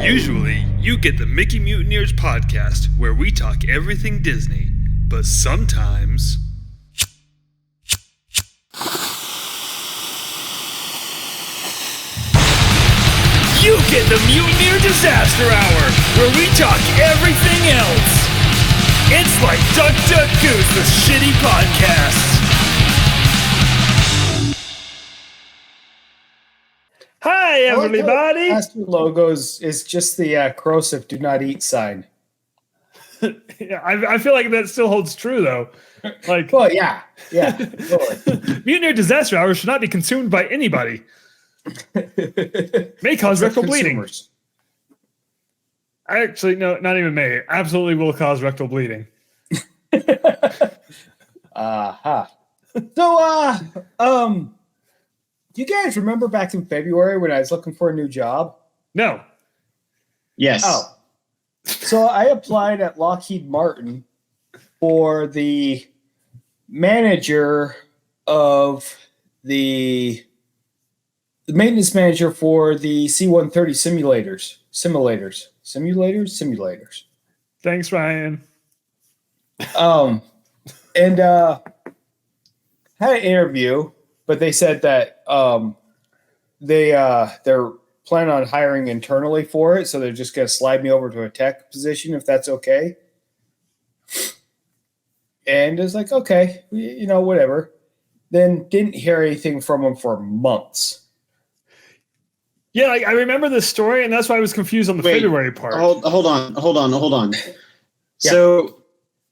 Usually, you get the Mickey Mutineers podcast, where we talk everything Disney, but sometimes... You get the Mutineer Disaster Hour, where we talk everything else. It's like Duck Duck Goose with shitty podcasts. Hi, everybody. Master logos is just the corrosive "Do not eat" sign. Yeah, I feel like that still holds true, though. Like, well, yeah, totally. Mutineer Disaster Hour should not be consumed by anybody. May cause rectal bleeding. Actually, no, not even may. Absolutely will cause rectal bleeding. So, do you guys remember back in February when I was looking for a new job? No. Yes. Oh. So I applied at Lockheed Martin for the manager of the maintenance manager for the C-130 simulators. Thanks, Ryan. And had an interview, but they said that they're planning on hiring internally for it, so they're just going to slide me over to a tech position if that's okay. And it's like, okay, whatever. Then didn't hear anything from them for months. Yeah, I remember this story, and that's why I was confused on the February part. Hold on. Yeah. So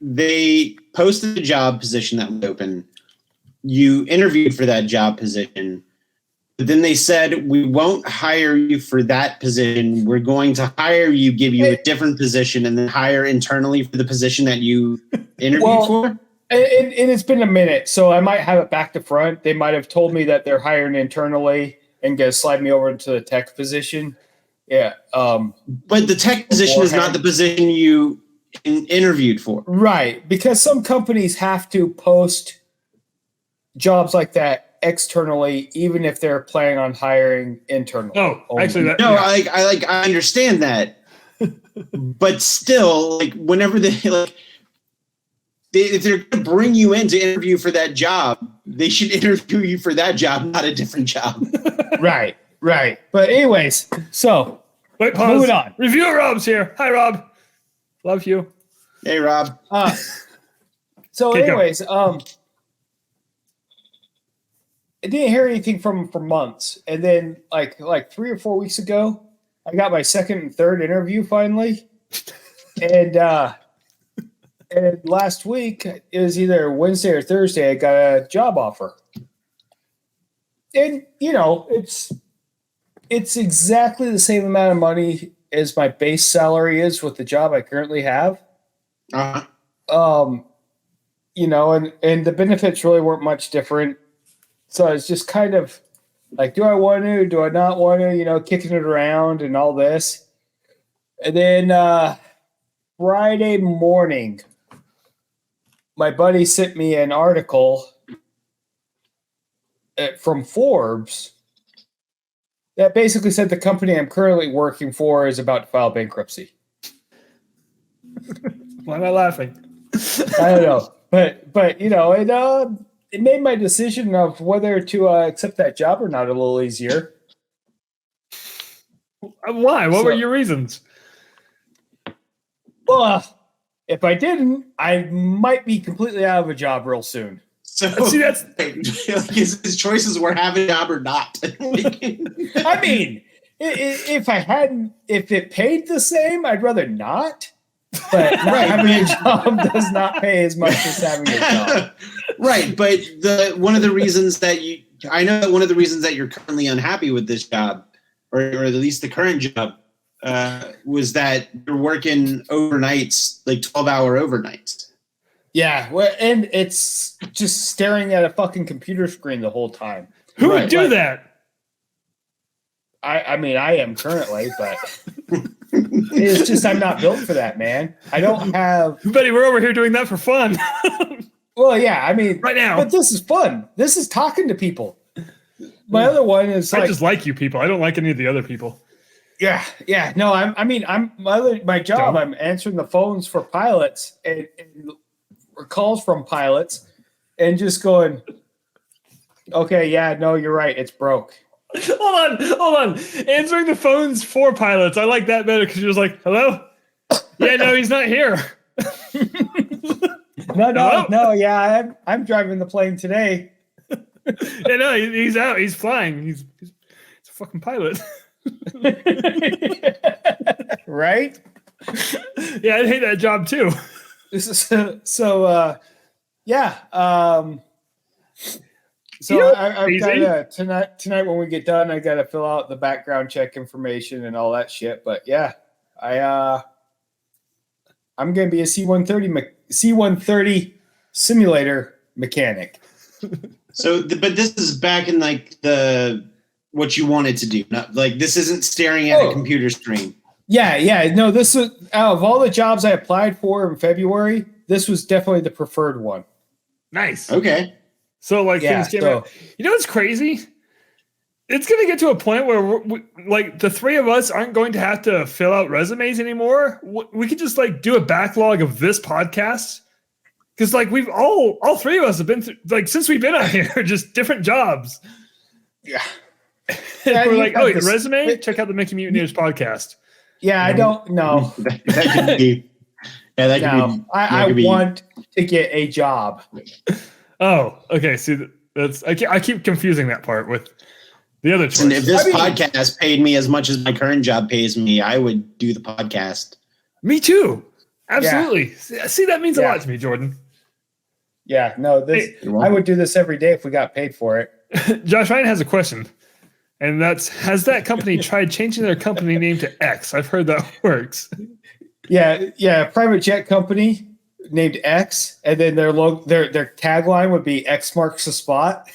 they posted a job position that was open. You interviewed for that job position, but then they said, we won't hire you for that position. We're going to hire you, give you a different position, and then hire internally for the position that you interviewed for? And it's been a minute, so I might have it back to front. They might have told me that they're hiring internally and going to slide me over to the tech position. Yeah. But the tech position is not the position you interviewed for. Right, because some companies have to post jobs like that externally, even if they're planning on hiring internally. Oh, actually, I understand that, but still, like, whenever if they're going to bring you in to interview for that job, they should interview you for that job, not a different job. Right. But anyways, so wait, pause. Moving on. Reviewer Rob's here. Hi, Rob. Love you. Hey, Rob. So anyways, I didn't hear anything from him for months. And then like 3 or 4 weeks ago, I got my second and third interview finally. And last week, it was either Wednesday or Thursday, I got a job offer. And, it's exactly the same amount of money as my base salary is with the job I currently have. Uh-huh. And the benefits really weren't much different. So it's just kind of like, do I want to, do I not want to, kicking it around and all this. And then Friday morning, my buddy sent me an article from Forbes that basically said the company I'm currently working for is about to file bankruptcy. Why am I laughing? I don't know. But it made my decision of whether to accept that job or not a little easier. Why? What were your reasons? Well, if I didn't, I might be completely out of a job real soon. So see, that's his choices were having a job or not. I mean, if it paid the same, I'd rather not. But not having a job does not pay as much as having a job. Right, but one of the reasons that you're currently unhappy with this job, or at least the current job, was that you're working overnights, like 12-hour overnights. Yeah, well, and it's just staring at a fucking computer screen the whole time. Who would do that? I mean, I am currently, but it's just I'm not built for that, man. I don't have... Buddy, we're over here doing that for fun. Well, yeah, I mean... Right now. But this is fun. This is talking to people. My other one is I just like you people. I don't like any of the other people. Yeah. No, I'm my job. I'm answering the phones for pilots and calls from pilots, and just going, okay, yeah, no, you're right, it's broke. Hold on. Answering the phones for pilots. I like that better because you're just like, hello? Yeah, no, he's not here. No. Yeah, I'm driving the plane today. Yeah, no, he's out. He's flying. He's a fucking pilot. Right? Yeah, I'd hate that job too. Yeah. So You know, I've got tonight when we get done, I got to fill out the background check information and all that shit. But yeah, I'm going to be a C-130 simulator mechanic. So, but this is back in like what you wanted to do. Not like this isn't staring at a computer screen. Yeah. No, this was out of all the jobs I applied for in February, this was definitely the preferred one. Nice. Okay. So like things came out. You know what's crazy? It's going to get to a point where like the three of us aren't going to have to fill out resumes anymore. We could just like do a backlog of this podcast. Because like we've all three of us have been through, like since we've been out here, just different jobs. Yeah. We're like, oh, your resume? Check out the Mickey Mutineers podcast. Yeah, I don't know. That could be. Yeah, that could be. I want to get a job. Oh, okay. See, I keep confusing that part with the other choice. And if this podcast paid me as much as my current job pays me, I would do the podcast. Me too. Absolutely. Yeah. See, that means a lot to me, Jordan. Yeah, no, I would do this every day if we got paid for it. Josh Ryan has a question, and has that company tried changing their company name to X? I've heard that works. Yeah, private jet company named X, and then their tagline would be X marks the spot.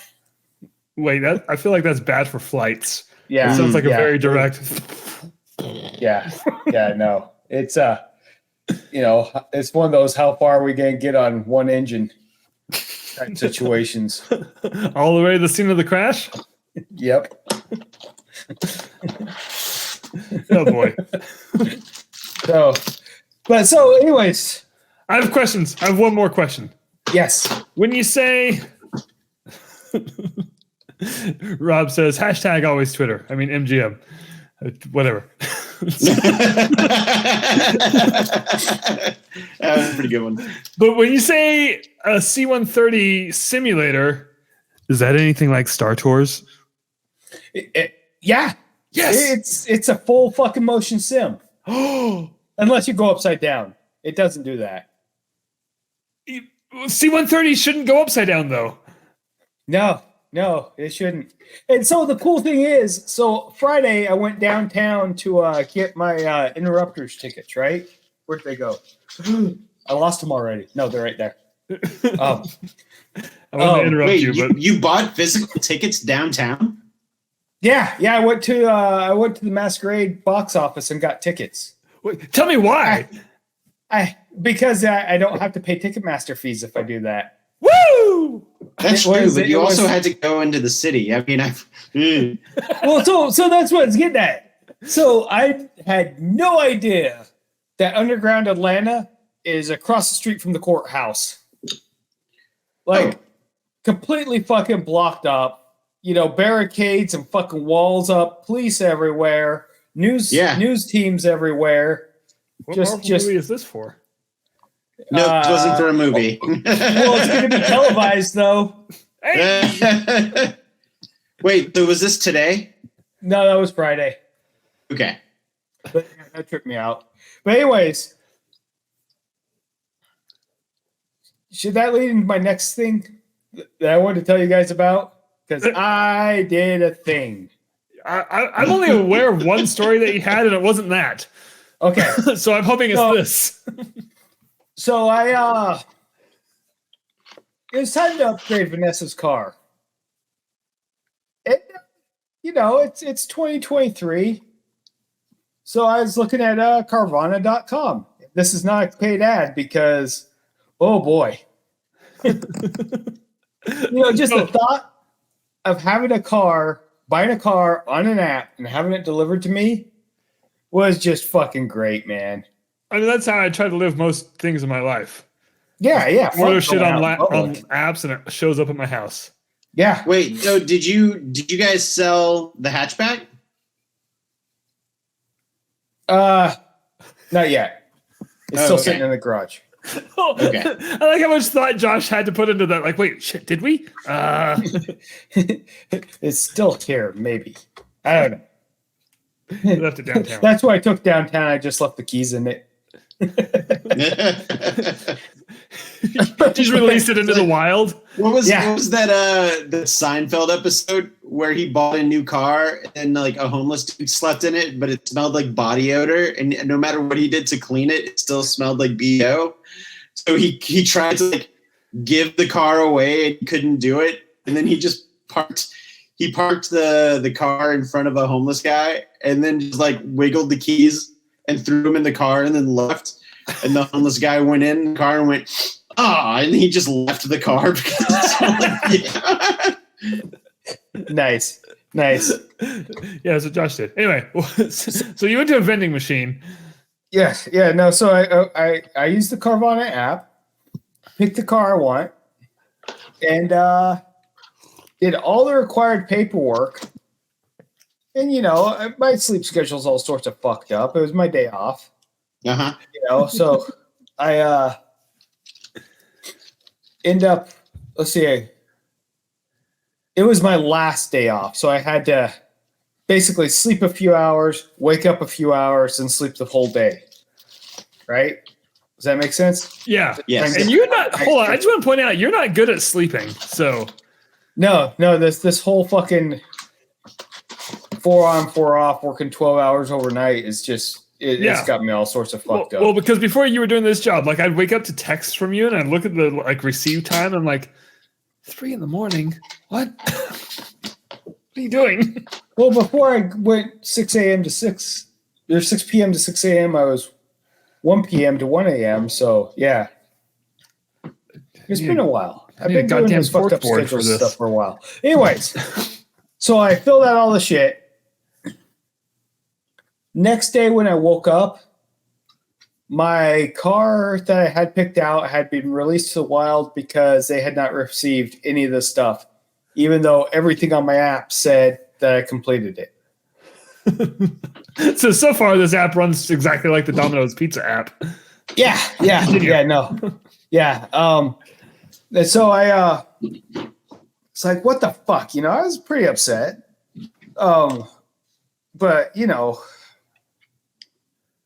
Wait, I feel like that's bad for flights. Yeah, it sounds like a very direct. Yeah, no, it's it's one of those how far are we gonna get on one engine type situations. All the way to the scene of the crash. Yep. Oh boy. So anyways, I have questions. I have one more question. Yes. When you say, Rob says, hashtag always Twitter. I mean, MGM. Whatever. That was a pretty good one. But when you say a C-130 simulator, is that anything like Star Tours? Yeah. Yes. It's a full fucking motion sim. Unless you go upside down. It doesn't do that. C-130 shouldn't go upside down, though. No, it shouldn't. And so the cool thing is, so Friday I went downtown to get my interrupters tickets, right? Where'd they go? I lost them already. No, they're right there. I want to interrupt you, but you bought physical tickets downtown? Yeah. I went to the Masquerade box office and got tickets. Wait, tell me why. Because I don't have to pay Ticketmaster fees if I do that. Woo! That's true, but you also had to go into the city. I mean, Well, so that's what it's getting at. So I had no idea that Underground Atlanta is across the street from the courthouse. Completely fucking blocked up. Barricades and fucking walls up, police everywhere, news teams everywhere. What Marvel movie is this for? No, it wasn't for a movie. Well, it's going to be televised, though. Hey. Wait, so was this today? No, that was Friday. Okay. But that tripped me out. But anyways, should that lead into my next thing that I wanted to tell you guys about? Because I did a thing. I'm only aware of one story that you had, and it wasn't that. Okay. So I'm hoping it's this. So it was time to upgrade Vanessa's car. And, it's 2023. So I was looking at Carvana.com. This is not a paid ad because, oh boy. Just the thought of having buying a car on an app and having it delivered to me was just fucking great, man. I mean, that's how I try to live most things in my life. Yeah. Order shit on apps and it shows up at my house. Yeah. Wait, so did you guys sell the hatchback? Not yet. It's still sitting in the garage. Okay. I like how much thought Josh had to put into that. Like, wait, shit, did we? It's still here, maybe. I don't know. We left it downtown. That's why I took downtown. I just left the keys in it. Just released it into the wild. What was that the Seinfeld episode where he bought a new car and like a homeless dude slept in it, but it smelled like body odor, and no matter what he did to clean it, it still smelled like BO. So he tried to like give the car away and couldn't do it, and then he just parked the car in front of a homeless guy and then just like wiggled the keys and threw them in the car and then left. And the homeless guy went in the car and went, and he just left the car because Nice. Yeah, that's what Josh did. Anyway, so you went to a vending machine. Yes. Yeah. No. So I used the Carvana app, picked the car I want, and did all the required paperwork. And my sleep schedule's all sorts of fucked up. It was my day off. So I end up. Let's see. It was my last day off, so I had to basically sleep a few hours, wake up a few hours, and sleep the whole day. Right? Does that make sense? Yeah. Yes. And you're not. Hold on. I just want to point out you're not good at sleeping. So. No. This whole fucking 4 on 4 off, working 12 hours overnight is just. It's got me all sorts of fucked up. Well, because before you were doing this job, like I'd wake up to texts from you and I'd look at the like receive time. And I'm like, 3 a.m. What? What are you doing? Well, before I went 6 a.m. to 6 or 6 p.m. to 6 a.m., I was 1 p.m. to 1 a.m. So yeah, it's been a while. I've been doing this fucked up schedule stuff for a while. Anyways, so I filled out all the shit. Next day when I woke up, my car that I had picked out had been released to the wild because they had not received any of the stuff, even though everything on my app said that I completed it. So far, this app runs exactly like the Domino's Pizza app. Yeah. And so I, it's like, what the fuck? I was pretty upset. But,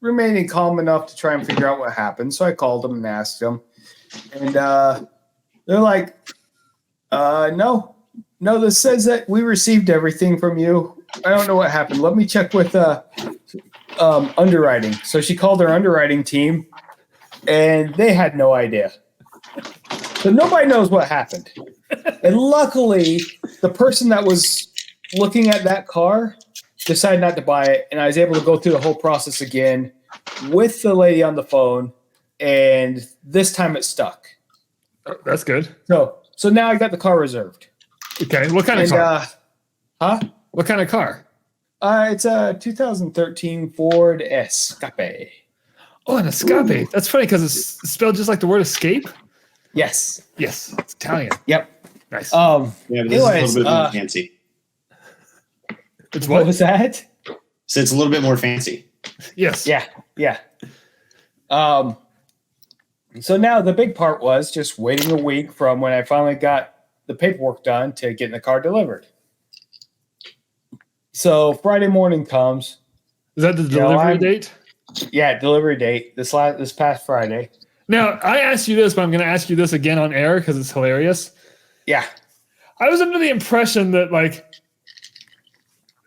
remaining calm enough to try and figure out what happened. So I called them and asked them. And they're like, no, this says that we received everything from you. I don't know what happened. Let me check with underwriting. So she called her underwriting team, and they had no idea. So nobody knows what happened. And luckily, the person that was looking at that car decided not to buy it, and I was able to go through the whole process again with the lady on the phone, and this time it stuck. Oh, that's good. So now I got the car reserved. Okay, what kind of car? What kind of car? It's a 2013 Ford Escape. Oh, an Escape. That's funny because it's spelled just like the word escape. Yes. Yes, it's Italian. Yep. Nice. But this is a little bit more fancy. It's what was that? So it's a little bit more fancy. Yes. Yeah. So now the big part was just waiting a week from when I finally got the paperwork done to getting the car delivered. So Friday morning comes. Is that the delivery date? Yeah, delivery date. This past Friday. Now, I asked you this, but I'm going to ask you this again on air because it's hilarious. Yeah. I was under the impression that, like,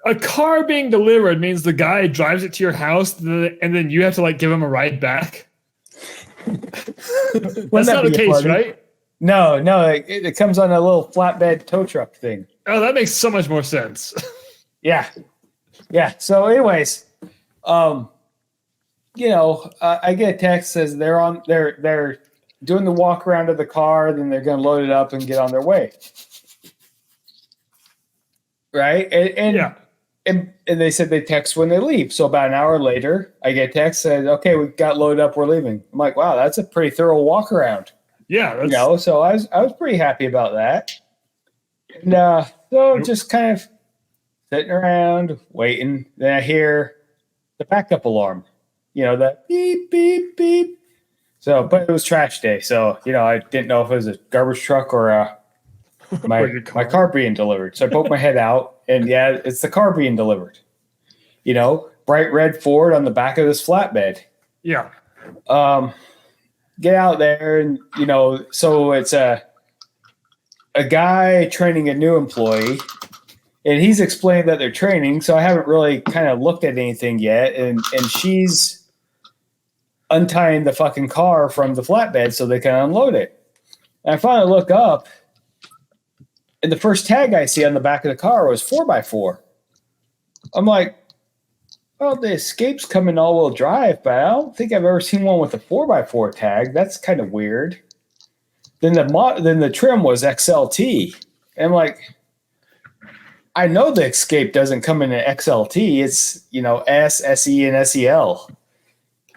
a car being delivered means the guy drives it to your house and then you have to, like, give him a ride back. That's not the case, right? No. It comes on a little flatbed tow truck thing. Oh, that makes so much more sense. Yeah. So anyways, I get a text that says they're doing the walk around of the car, then they're going to load it up and get on their way. Right. And and they said they text when they leave. So about an hour later, I get a text said, "Okay, we got loaded up. We're leaving." I'm like, "Wow, that's a pretty thorough walk around." Yeah, You know, so I was pretty happy about that. And so just kind of sitting around waiting. Then I hear the backup alarm. You know, the beep beep beep. So, but it was trash day, so you know I didn't know if it was a garbage truck or my car being delivered. So I poked my head out, and yeah, it's the car being delivered. You know, bright red Ford on the back of this flatbed. Yeah. Get out there, and you know, so it's a guy training a new employee, and he's explaining that they're training. So I haven't really kind of looked at anything yet, and she's untying the fucking car from the flatbed so they can unload it. And I finally look up, and the first tag I see on the back of the car was 4x4. I'm like, well, the Escape's coming all-wheel drive, but I don't think I've ever seen one with a 4x4 tag. That's kind of weird. Then the trim was XLT. And I'm like, I know the Escape doesn't come in an XLT. It's, you know, S, SE, and SEL.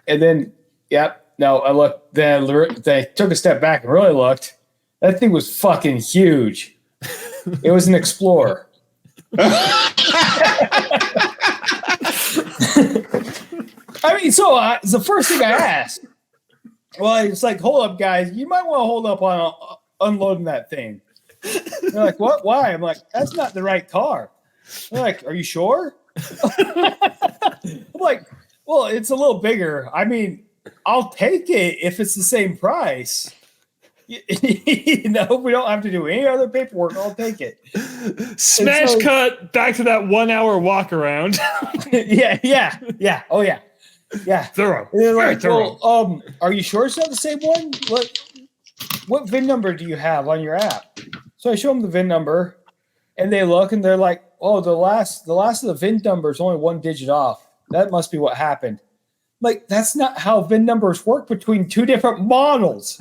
And then, I looked. Then I took a step back and really looked. That thing was fucking huge. It was an Explorer. I mean, so it's the first thing I asked. Well, it's like, hold up, guys. You might want to hold up on unloading that thing. They're like, what? Why? I'm like, that's not the right car. They're like, are you sure? I'm like, well, it's a little bigger. I mean, I'll take it if it's the same price. You know, we don't have to do any other paperwork. I'll take it. Smash cut back to that 1 hour walk around. Yeah. Oh yeah. Yeah. Thorough. And they're like, thorough. well, are you sure it's not the same one? What VIN number do you have on your app? So I show them the VIN number, and they look and they're like, oh, the last of the VIN number is only 1 digit off. That must be what happened. Like, that's not how VIN numbers work between two different models.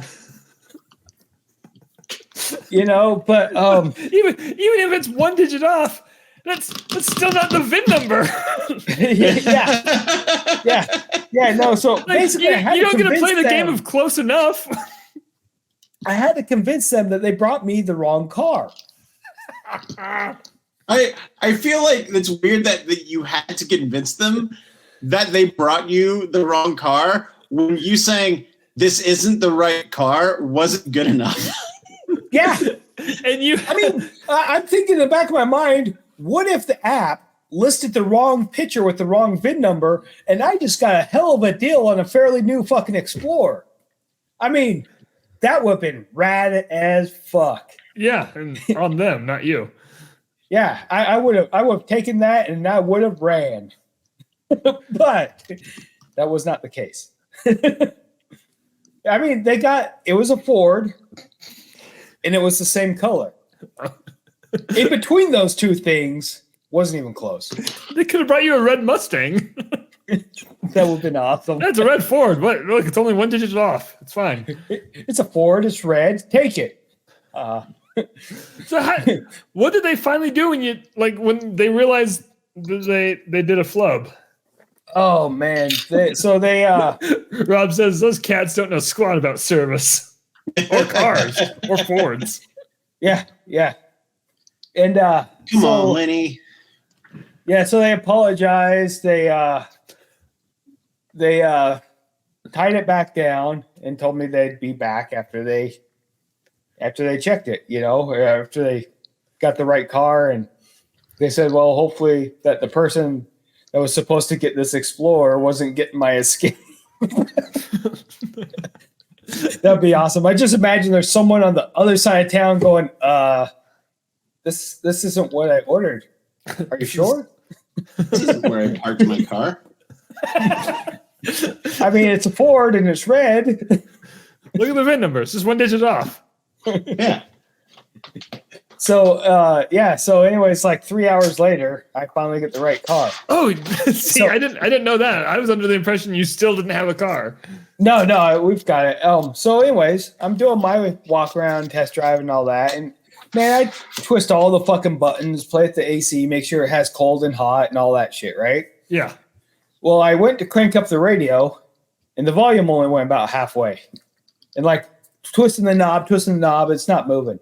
You know, but even if it's 1 digit off, that's still not the VIN number. yeah. No, so like, basically, you don't get to play the game of close enough. I had to convince them that they brought me the wrong car. I feel like it's weird that you had to convince them that they brought you the wrong car when you saying this isn't the right car wasn't good enough. Yeah. And I'm thinking in the back of my mind, what if the app listed the wrong picture with the wrong VIN number and I just got a hell of a deal on a fairly new fucking Explorer? I mean, that would have been rad as fuck. Yeah, and on them, not you. Yeah, I would have taken that and I would have ran. But that was not the case. I mean, it was a Ford and it was the same color. In between those two things wasn't even close. They could have brought you a red Mustang. That would have been awesome. That's a red Ford. What? Look, it's only 1 digit off. It's fine. It's a Ford. It's red. Take it. So what did they finally do when they realized that they did a flub? Oh man! Rob says those cats don't know squat about service or cars or Fords. Yeah. And come on, Lenny. Yeah, so they apologized. They tied it back down and told me they'd be back after they checked it, you know, after they got the right car. And they said, well, hopefully that the person that was supposed to get this Explorer wasn't getting my Escape. That'd be awesome. I just imagine there's someone on the other side of town going, this isn't what I ordered. Are you sure? This isn't where I parked my car. I mean, it's a Ford and it's red. Look at the VIN number. It's just 1 digit off. Yeah. So so anyways, like 3 hours later, I finally get the right car. Oh, see, I didn't know that. I was under the impression you still didn't have a car. No, we've got it. So anyways, I'm doing my walk around, test drive, and all that, and Man, I twist all the fucking buttons, play with the AC, make sure it has cold and hot and all that shit, right? Yeah. Well, I went to crank up the radio, and the volume only went about halfway. And like twisting the knob, it's not moving.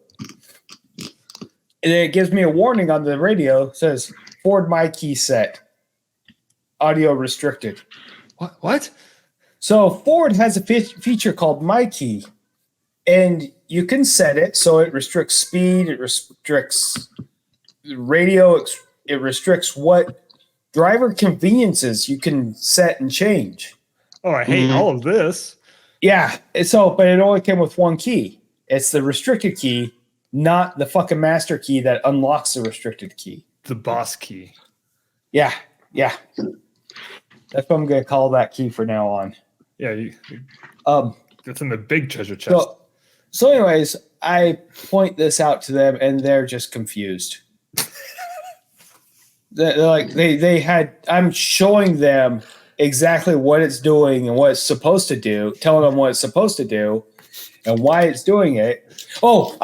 And then it gives me a warning on the radio, says Ford My Key set, audio restricted. What? So Ford has a feature called My Key, and you can set it so it restricts speed, it restricts radio, it restricts what driver conveniences you can set and change. Oh, I hate all of this. Yeah, but it only came with one key. It's the restricted key, not the fucking master key that unlocks the restricted key. The boss key. Yeah. That's what I'm gonna call that key for now on. Yeah, that's in the big treasure chest. So anyways, I point this out to them, and they're just confused. They're like I'm showing them exactly what it's doing and what it's supposed to do, telling them what it's supposed to do and why it's doing it. Oh,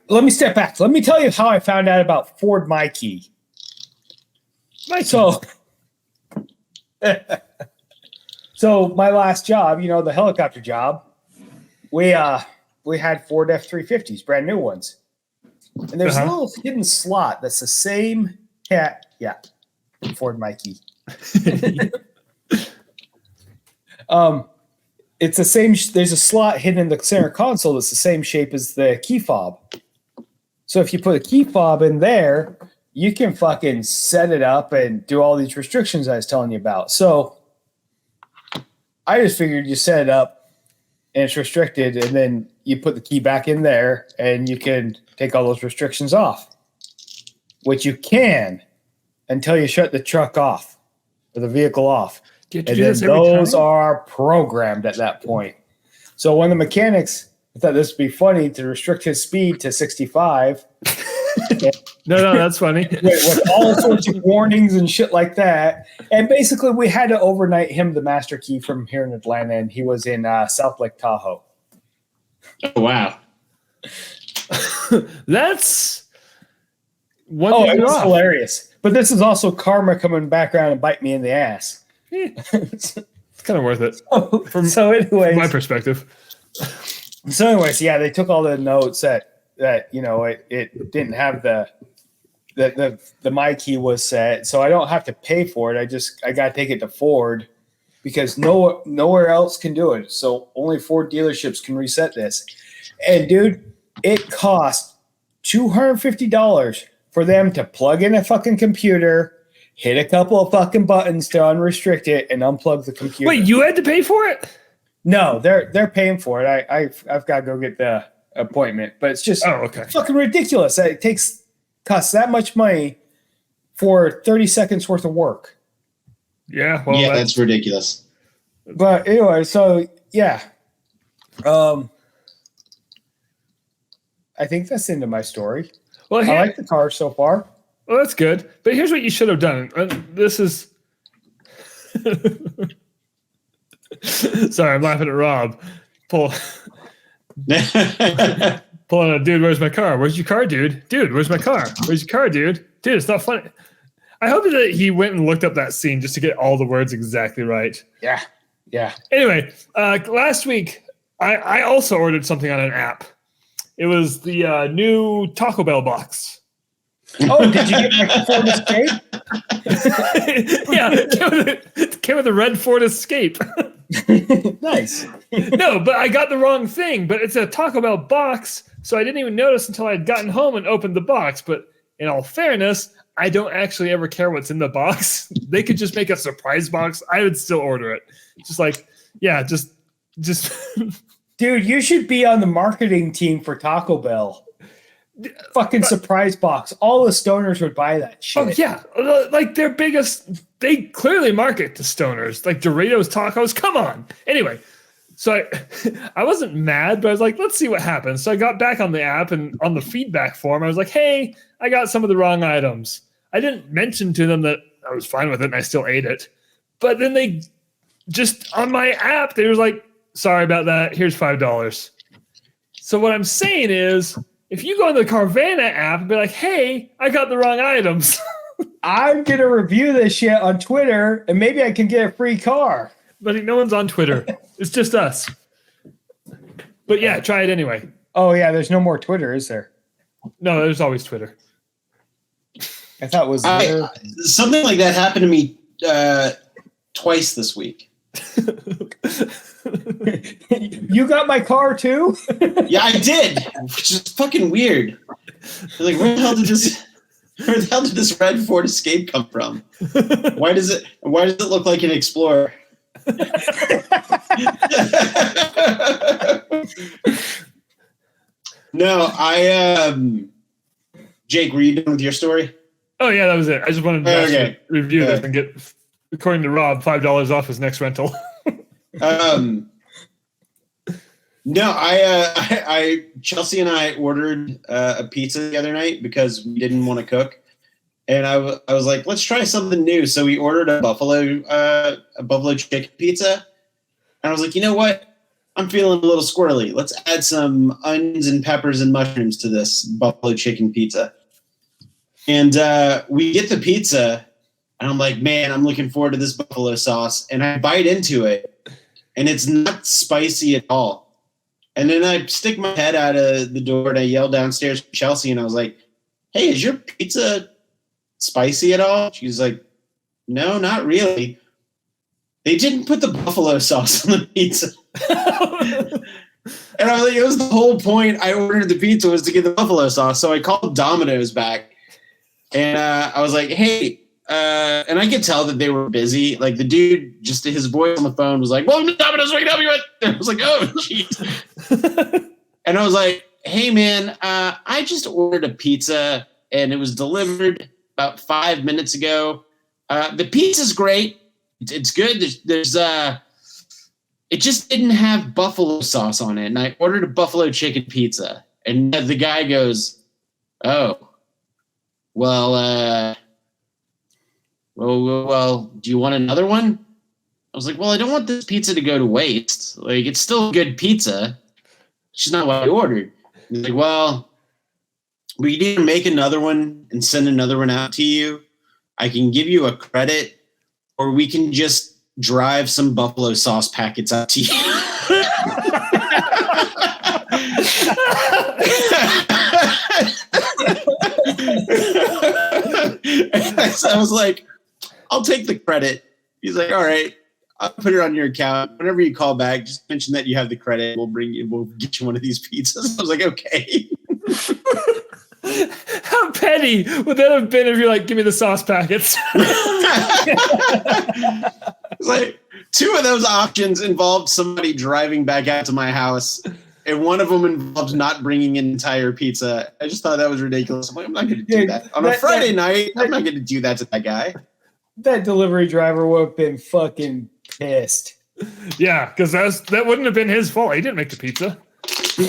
let me step back. Let me tell you how I found out about Ford My Key. So my last job, the helicopter job, we had Ford F-350s, brand new ones. And there's a little hidden slot that's the same cat. Yeah, Ford My Key. It's the same. There's a slot hidden in the center console that's the same shape as the key fob. So if you put a key fob in there, you can fucking set it up and do all these restrictions I was telling you about. So I just figured you set it up and it's restricted, and then you put the key back in there and you can take all those restrictions off, which you can until you shut the truck off or the vehicle off. And then those are programmed at that point. So when the mechanics thought this would be funny to restrict his speed to 65. No, that's funny. with all sorts of warnings and shit like that. And basically we had to overnight him the master key from here in Atlanta, and he was in South Lake Tahoe. Oh, wow. That's one it was hilarious. But this is also karma coming back around and bite me in the ass. It's kind of worth it from my perspective. So anyways, yeah, they took all the notes that it didn't have the My Key was set, so I don't have to pay for it. I got to take it to Ford because nowhere else can do it. So only Ford dealerships can reset this. And dude, it cost $250 for them to plug in a fucking computer, hit a couple of fucking buttons to unrestrict it, and unplug the computer. Wait, you had to pay for it? No, they're paying for it. I've got to go get the appointment, but it's just fucking ridiculous that it costs that much money for 30 seconds worth of work. Yeah, that's ridiculous. But anyway, so yeah, I think that's the end of my story. Well, I like the car so far. Well, that's good. But here's what you should have done. This is. Sorry, I'm laughing at Rob. Pulling a dude, where's my car? Where's your car, dude? Dude, where's my car? Where's your car, dude? Dude, it's not funny. I hope that he went and looked up that scene just to get all the words exactly right. Yeah. Anyway, last week, I also ordered something on an app. It was the new Taco Bell box. Oh, did you get my Ford Escape? Yeah, it came with a red Ford Escape. Nice. No, but I got the wrong thing. But it's a Taco Bell box, so I didn't even notice until I had gotten home and opened the box. But in all fairness, I don't actually ever care what's in the box. They could just make a surprise box. I would still order it. Just Dude, you should be on the marketing team for Taco Bell. Fucking surprise box. All the stoners would buy that shit. Oh, yeah. Like their biggest, they clearly market to stoners. Like Doritos tacos. Come on. Anyway, so I wasn't mad, but I was like, let's see what happens. So I got back on the app, and on the feedback form, I was like, hey, I got some of the wrong items. I didn't mention to them that I was fine with it and I still ate it. But then they just, on my app, they was like, sorry about that. Here's $5. So what I'm saying is, if you go on the Carvana app and be like, hey, I got the wrong items. I'm going to review this shit on Twitter, and maybe I can get a free car. But no one's on Twitter. It's just us. But yeah, try it anyway. Oh, yeah, there's no more Twitter, is there? No, there's always Twitter. I thought it was something like that happened to me twice this week. You got my car too? Yeah, I did, which is fucking weird. Like, where the hell did this red Ford Escape come from? Why does it look like an Explorer? No, Jake, were you done with your story? Oh yeah, that was it. I just wanted to review this and get, according to Rob, $5 off his next rental. No, I Chelsea and I ordered a pizza the other night because we didn't want to cook, and I was like, let's try something new. So we ordered a buffalo chicken pizza, and I was like, you know what? I'm feeling a little squirrely. Let's add some onions and peppers and mushrooms to this buffalo chicken pizza. And we get the pizza, and I'm like, man, I'm looking forward to this buffalo sauce. And I bite into it, and it's not spicy at all. And then I stick my head out of the door, and I yell downstairs to Chelsea, and I was like, hey, is your pizza spicy at all? She's like, no, not really. They didn't put the buffalo sauce on the pizza. And I was like, it was the whole point I ordered the pizza was to get the buffalo sauce. So I called Domino's back. And I was like, hey, and I could tell that they were busy. Like the dude, just his voice on the phone was like, well, Domino's, we can help you with. And I was like, oh, jeez. And I was like, hey, man, I just ordered a pizza and it was delivered about 5 minutes ago. The pizza's great. It's good. There's it just didn't have buffalo sauce on it. And I ordered a buffalo chicken pizza. And the guy goes, oh. Well, do you want another one? I was like, well, I don't want this pizza to go to waste. Like, it's still a good pizza. It's just not what I ordered. He's like, well, we can either make another one and send another one out to you. I can give you a credit, or we can just drive some buffalo sauce packets out to you. So I was like, I'll take the credit. He's like, all right, I'll put it on your account. Whenever you call back, just mention that you have the credit. We'll get you one of these pizzas. I was like, okay. How petty would that have been if you're like, give me the sauce packets? It's like 2 of those options involved somebody driving back out to my house, and one of them involved not bringing an entire pizza. I just thought that was ridiculous. I'm like, I'm not going to do that. On a Friday night, I'm not going to do that to that guy. That delivery driver would have been fucking pissed. Yeah, because that wouldn't have been his fault. He didn't make the pizza.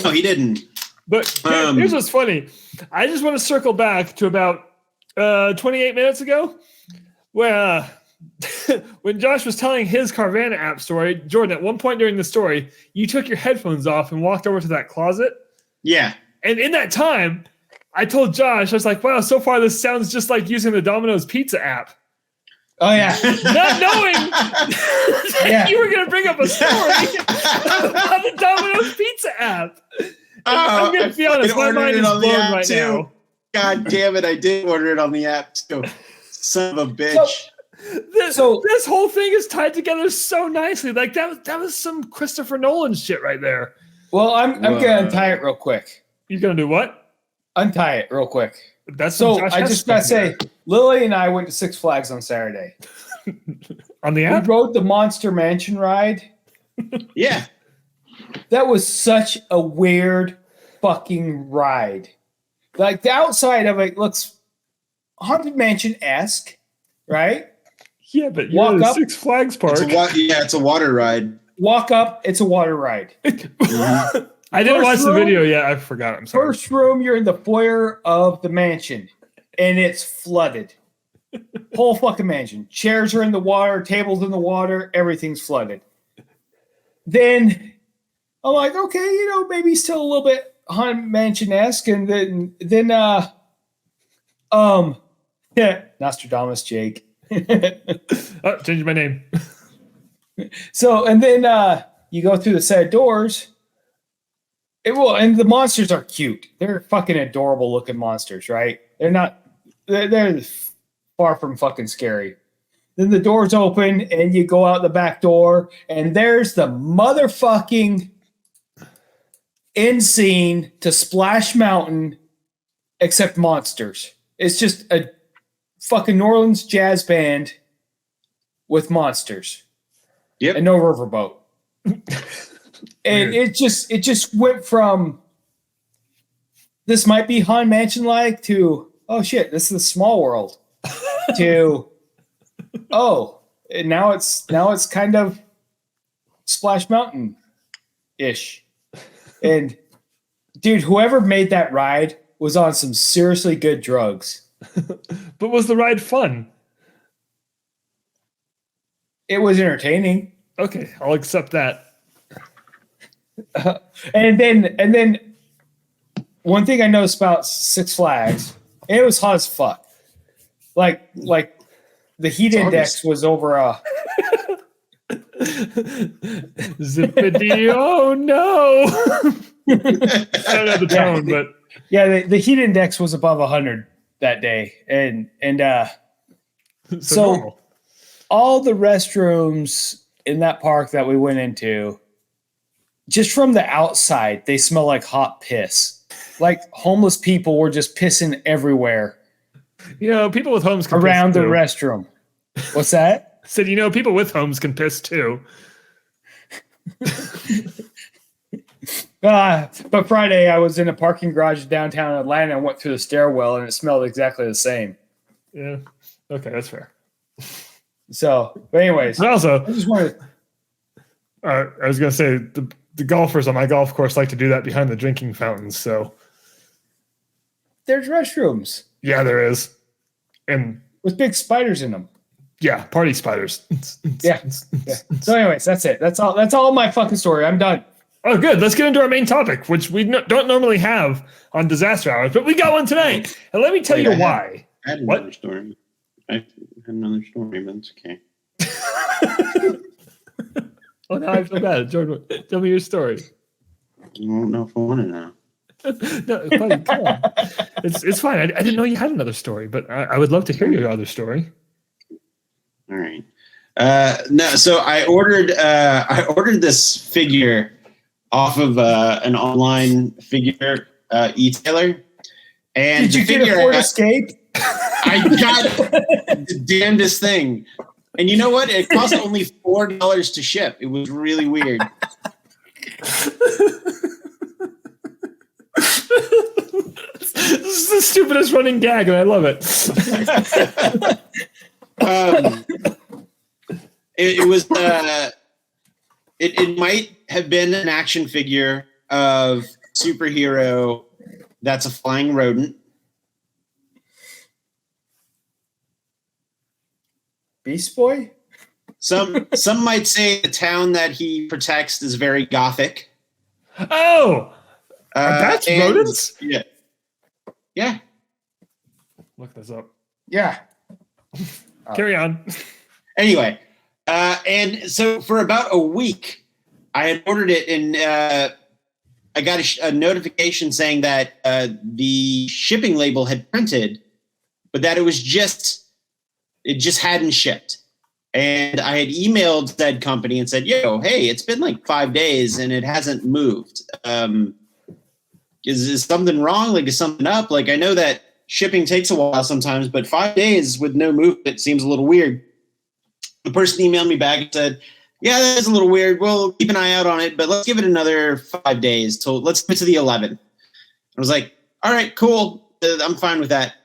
No, he didn't. But here's what's funny. I just want to circle back to about 28 minutes ago, where when Josh was telling his Carvana app story, Jordan, at one point during the story, you took your headphones off and walked over to that closet. Yeah. And in that time, I told Josh, I was like, wow, so far this sounds just like using the Domino's Pizza app. Oh, yeah. Not knowing that you were going to bring up a story about the Domino's Pizza app. I'm going to be honest, my mind is blown right now. God damn it, I did order it on the app too. Son of a bitch. This whole thing is tied together so nicely. Like that was some Christopher Nolan shit right there. Well, I'm going to untie it real quick. You're going to do what? Untie it real quick. That's so I just got to say, Lily and I went to Six Flags on Saturday. On the app? We rode the Monster Mansion ride. Yeah. That was such a weird fucking ride. Like the outside of it looks Haunted Mansion-esque, right? Yeah, but you're in Six Flags park. It's a water ride. Walk up, it's a water ride. Mm-hmm. I didn't watch the video yet. I forgot. I'm sorry. First room, you're in the foyer of the mansion, and it's flooded. Whole fucking mansion. Chairs are in the water, tables in the water, everything's flooded. Then I'm like, okay, maybe still a little bit Haunted Mansion-esque, and then Nostradamus Jake. Oh, changed my name. So, and then you go through the set of doors. And the monsters are cute. They're fucking adorable looking monsters, right? They're far from fucking scary. Then the doors open and you go out the back door and there's the motherfucking end scene to Splash Mountain, except monsters. It's just a fucking New Orleans jazz band with monsters. Yep. And no riverboat. And it just went from this might be Haunted Mansion like to, oh shit, this is a small world to and now it's kind of Splash Mountain ish. And dude, whoever made that ride was on some seriously good drugs. But was the ride fun? It was entertaining. Okay, I'll accept that. And then one thing I noticed about Six Flags, it was hot as fuck. Like the heat index was over Zippity, oh no. I don't know the tone, but the heat index was above 100 that day. And so normal. All the restrooms in that park that we went into, just from the outside, they smell like hot piss. Like homeless people were just pissing everywhere. People with homes can around piss the too. restroom. What's that? Said, people with homes can piss too. But Friday, I was in a parking garage downtown Atlanta and went through the stairwell, and it smelled exactly the same. Yeah. Okay, that's fair. So, but anyways, But also, I just wanted. I was going to say the golfers on my golf course like to do that behind the drinking fountains. So There's restrooms. Yeah, there is. And with big spiders in them. Yeah, party spiders. Yeah. So anyways, that's it. That's all my fucking story. I'm done. Oh, good. Let's get into our main topic, which we don't normally have on Disaster Hours, but we got one tonight. And let me tell you why. I had another story. I had another story, but it's okay. Oh, now I feel bad. Jordan, tell me your story. I don't know if I want to know. No, buddy, come on. It's fine. I didn't know you had another story, but I would love to hear your other story. All right. No, so I ordered this figure off of an online figure e-tailer. And did you get a Ford Escape? I got the damnedest thing. And you know what? It cost only $4 to ship. It was really weird. This is the stupidest running gag, and I love it. It was it might have been an action figure of superhero that's a flying rodent. Beast Boy? Some might say the town that he protects is very gothic. Oh, that's rodents? Yeah. Yeah. Look this up. Yeah. Carry on. Anyway, and so for about a week, I had ordered it, and I got a notification saying that the shipping label had printed, but that it just hadn't shipped. And I had emailed said company and said, "Yo, hey, it's been like 5 days and it hasn't moved. Is something wrong? Like, is something up? Like, I know that shipping takes a while sometimes, but 5 days with no movement seems a little weird." The person emailed me back and said, "Yeah, that is a little weird. We'll keep an eye out on it, but let's give it another 5 days. Let's get to the 11th." I was like, "All right, cool. I'm fine with that."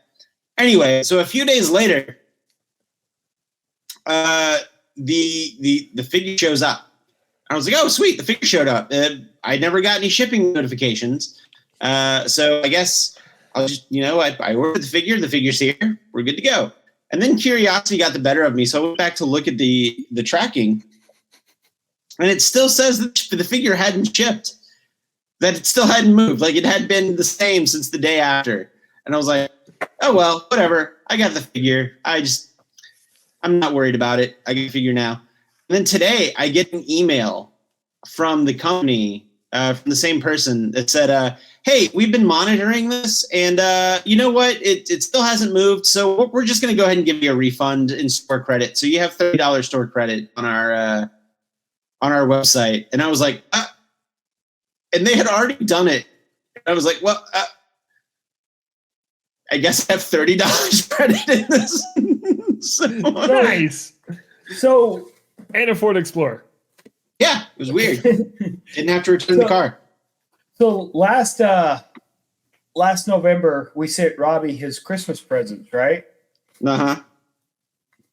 Anyway, so a few days later, the figure shows up. I was like, "Oh, sweet, the figure showed up." I never got any shipping notifications. So I guess I'll just, I ordered the figure. The figure's here. We're good to go. And then curiosity got the better of me. So I went back to look at the tracking, and it still says that the figure hadn't shipped. that it still hadn't moved. Like it had been the same since the day after. And I was like, oh, well, whatever. I got the figure. I'm not worried about it. I get the figure now. And then today I get an email from the company, from the same person that said, hey, we've been monitoring this, and you know what? It still hasn't moved, so we're just going to go ahead and give you a refund in store credit. So you have $30 store credit on our website. And I was like, and they had already done it. I was like, well, I guess I have $30 credit in this. So, Nice. So, and a Ford Explorer. yeah, it was weird. Didn't have to return the car. So last November we sent Robbie his Christmas presents, right? Uh-huh.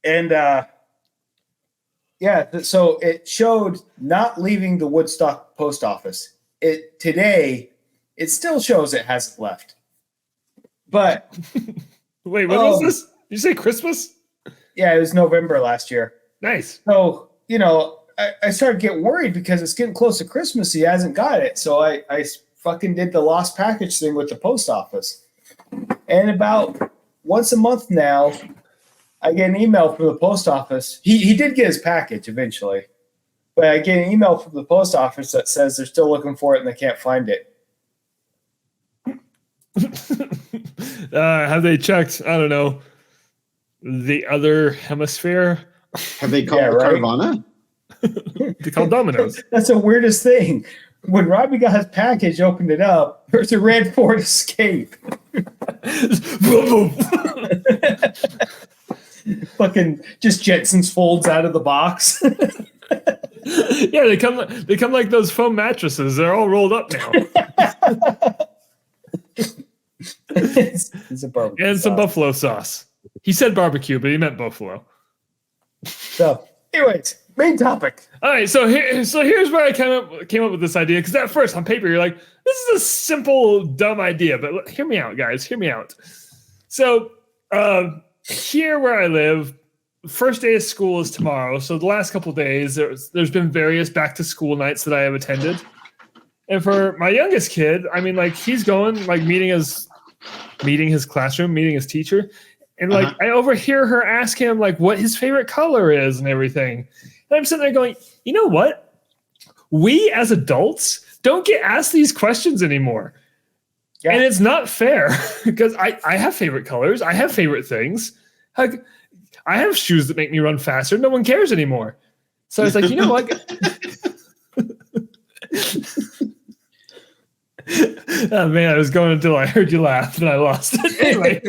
And so it showed not leaving the Woodstock post office. Today it still shows it hasn't left. But wait, what was this? Did you say Christmas? Yeah, it was November last year. Nice. So, I started getting worried because it's getting close to Christmas. He hasn't got it. So I fucking did the lost package thing with the post office. And about once a month now, I get an email from the post office. He did get his package eventually. But I get an email from the post office that says they're still looking for it and they can't find it. Have they checked, I don't know, the other hemisphere? Have they called Carvana? They call Domino's. That's the weirdest thing. When Robbie got his package, opened it up, there's a red Ford Escape. Fucking just Jetsons folds out of the box. Yeah, they come like those foam mattresses. They're all rolled up now. It's a barbecue and some sauce. buffalo sauce. He said barbecue, but he meant buffalo. So, anyways, main topic. All right, so here's where I came up with this idea, because at first on paper you're like, this is a simple dumb idea, but hear me out, guys. Hear me out. So here where I live, first day of school is tomorrow. So the last couple of days, there's been various back to school nights that I have attended, and for my youngest kid, I mean, like he's going like meeting his classroom, meeting his teacher. And like I overhear her ask him like what his favorite color is and everything. And I'm sitting there going, you know what? We as adults don't get asked these questions anymore. Yeah. And it's not fair because I have favorite colors. I have favorite things. I have shoes that make me run faster. No one cares anymore. So I was like, you know what? Oh man, I was going until I heard you laugh and I lost it. Anyway.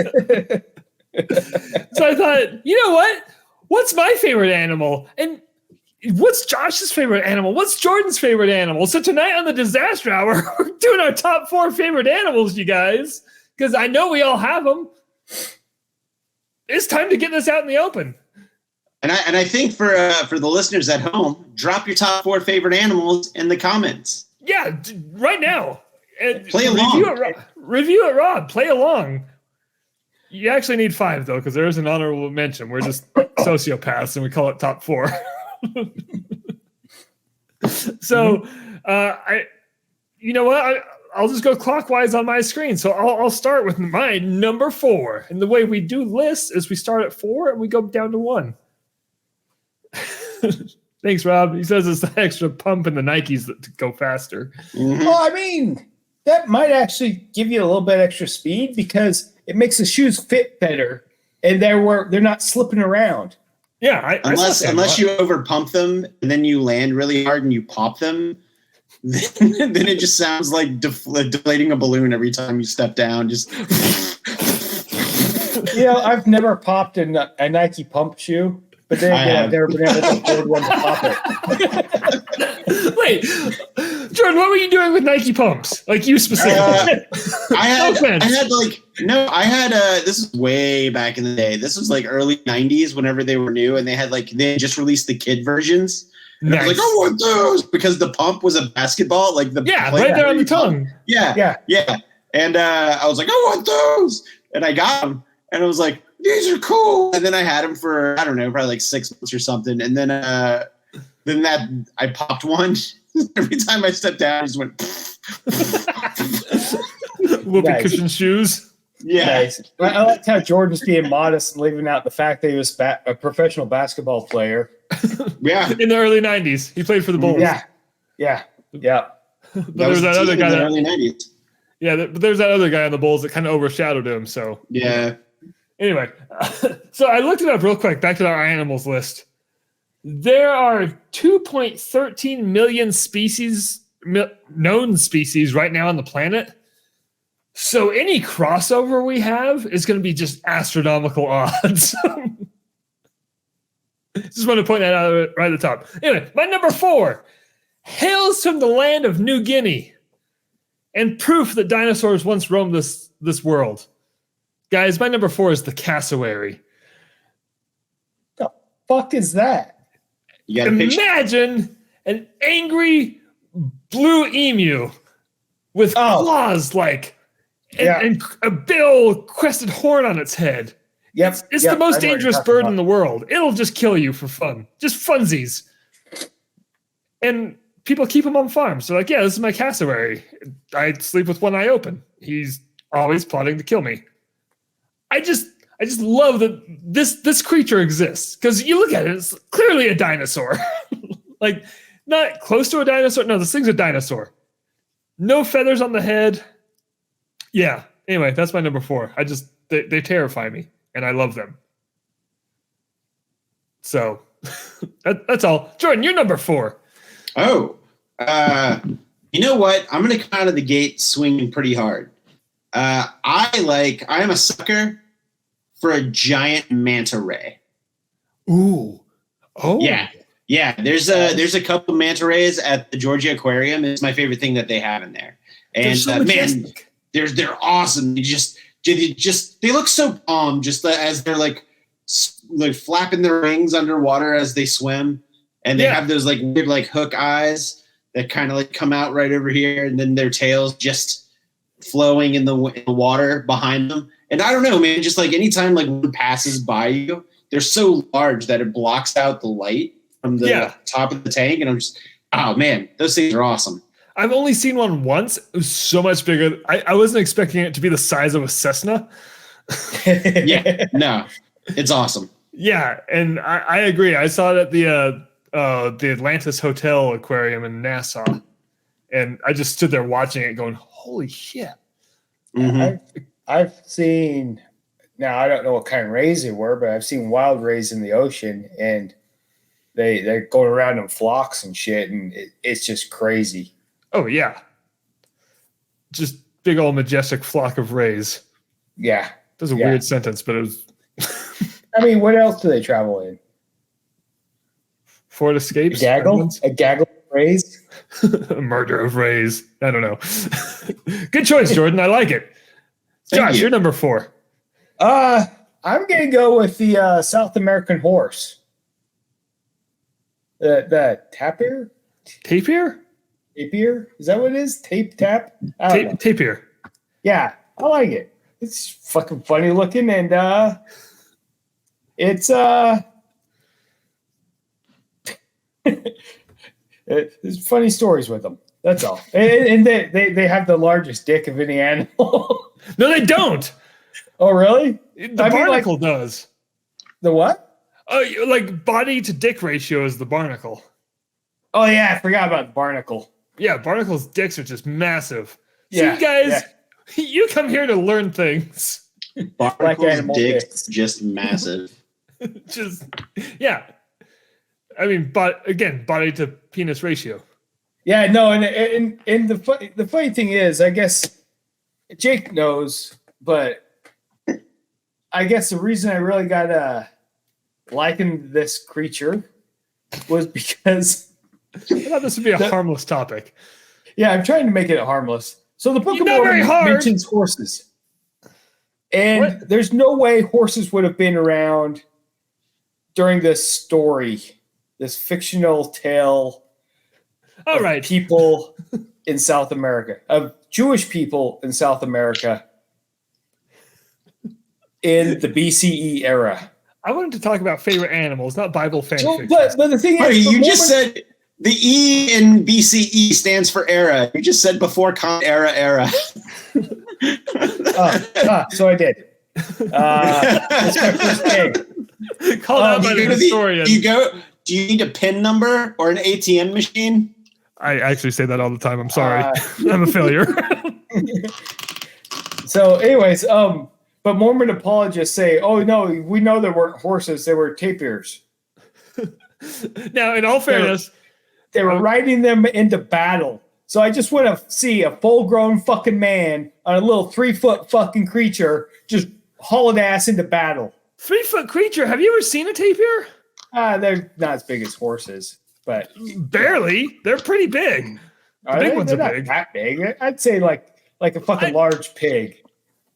So I thought, you know what? What's my favorite animal? And what's Josh's favorite animal? What's Jordan's favorite animal? So tonight on the Disaster Hour, we're doing our top 4 favorite animals, you guys, because I know we all have them. It's time to get this out in the open. And I think for the listeners at home, drop your top 4 favorite animals in the comments. Yeah, right now. And play along. Review it, Rob. Play along. You actually need 5 though, because there is an honorable mention. We're just sociopaths, and we call it top 4. So, you know what? I'll just go clockwise on my screen. So I'll start with my number 4. And the way we do lists is we start at 4 and we go down to 1. Thanks, Rob. He says it's the extra pump in the Nikes that go faster. Mm-hmm. Well, I mean, that might actually give you a little bit extra speed because it makes the shoes fit better, and they're not slipping around. Yeah, unless you over pump them and then you land really hard and you pop them, then it just sounds like deflating a balloon every time you step down. Just I've never popped a Nike pump shoe, but then I've never been able to afford one to pop it. Wait, Jordan, what were you doing with Nike pumps? Like you specifically? I had this is way back in the day. This was like early 90s whenever they were new, and they had just released the kid versions. And I was like, I want those because the pump was a basketball, like right there on the tongue. Yeah. And I was like, I want those, and I got them, and I was like, these are cool. And then I had them for, I don't know, probably like 6 months or something. And then I popped one. Every time I stepped down, I just went, Whoopee cushion shoes. Yeah. Nice. I liked how Jordan's being modest and leaving out the fact that he was a professional basketball player. Yeah. In the early 90s. He played for the Bulls. Yeah. But there was that other guy in the that, early 90s. yeah, but there's that other guy on the Bulls that kind of overshadowed him. So Yeah. anyway, so I looked it up real quick. Back to our animals list. There are 2.13 million known species right now on the planet. So any crossover we have is going to be just astronomical odds. Just want to point that out right at the top. Anyway, my number 4 hails from the land of New Guinea and proof that dinosaurs once roamed this world. Guys, my number 4 is the cassowary. The fuck is that? You got a picture? Imagine an angry blue emu with claws and a big old crested horn on its head. Yep. It's the most dangerous bird in the world. It'll just kill you for fun. Just funsies. And people keep them on farms. They're like, yeah, this is my cassowary. I sleep with one eye open. He's always plotting to kill me. I just love that this creature exists. Because you look at it, it's clearly a dinosaur. Like, not close to a dinosaur. No, this thing's a dinosaur. No feathers on the head. Yeah. Anyway, that's my number 4. They terrify me, and I love them. So that's all. Jordan, you're number 4. Oh, you know what? I'm going to come out of the gate swinging pretty hard. I am a sucker for a giant manta ray. Ooh. Oh. Yeah. Yeah. There's a couple manta rays at the Georgia Aquarium. It's my favorite thing that they have in there. And so man, they're awesome. They look so calm just as they're like flapping their wings underwater as they swim. And they have those like weird like hook eyes that kind of like come out right over here, and then their tails just flowing in the water behind them. And I don't know, man, just like anytime like one passes by you, they're so large that it blocks out the light from the top of the tank. And I'm just, oh man, those things are awesome. I've only seen one once. It was so much bigger. I wasn't expecting it to be the size of a Cessna. Yeah, no, it's awesome. Yeah, and I agree. I saw it at the Atlantis Hotel Aquarium in Nassau, and I just stood there watching it, going, "Holy shit!" Mm-hmm. I've seen. Now I don't know what kind of rays they were, but I've seen wild rays in the ocean, and they're going around in flocks and shit, and it's just crazy. Oh yeah, just big old majestic flock of rays. Yeah, that was a weird sentence, but it was. I mean, what else do they travel in? Ford Escapes? A gaggle of rays? A murder of rays. I don't know. Good choice, Jordan. I like it. Josh, you're number 4. I'm going to go with the South American horse. The tapir? Tapir? Tapir? Is that what it is? Tap? Tapir. Yeah, I like it. It's fucking funny looking, and it's there's funny stories with them. That's all. And they have the largest dick of any animal. No, they don't. Oh, really? The barnacle does. The what? Oh, like body to dick ratio is the barnacle. Oh yeah, I forgot about the barnacle. Yeah, barnacles' dicks are just massive. Yeah, so you guys, you come here to learn things. Barnacles' dicks just massive. Yeah. I mean, again, body to penis ratio. Yeah, no, and the funny thing is, I guess Jake knows, but I guess the reason I really got liking this creature was because I thought this would be a harmless topic. Yeah, I'm trying to make it harmless. So the Book of Mormon mentions horses, and there's no way horses would have been around during this story, this fictional tale. All right, people in South America, of Jewish people in South America in the BCE era. I wanted to talk about favorite animals, not Bible fan fiction. But the thing is, you just said The E in BCE stands for era. You just said before era. So I did. It's my first day. Called out by the historian. Do you need a PIN number or an ATM machine? I actually say that all the time. I'm sorry. I'm a failure. So anyways, but Mormon apologists say, oh no, we know they weren't horses, they were tapirs. Now, in all fairness, they were riding them into battle. So I just want to see a full-grown fucking man on a little 3-foot fucking creature just hauling ass into battle. 3-foot creature. Have you ever seen a tapir? They're not as big as horses, but barely. They're pretty big. The big ones are not big. that big. I'd say like a fucking large pig.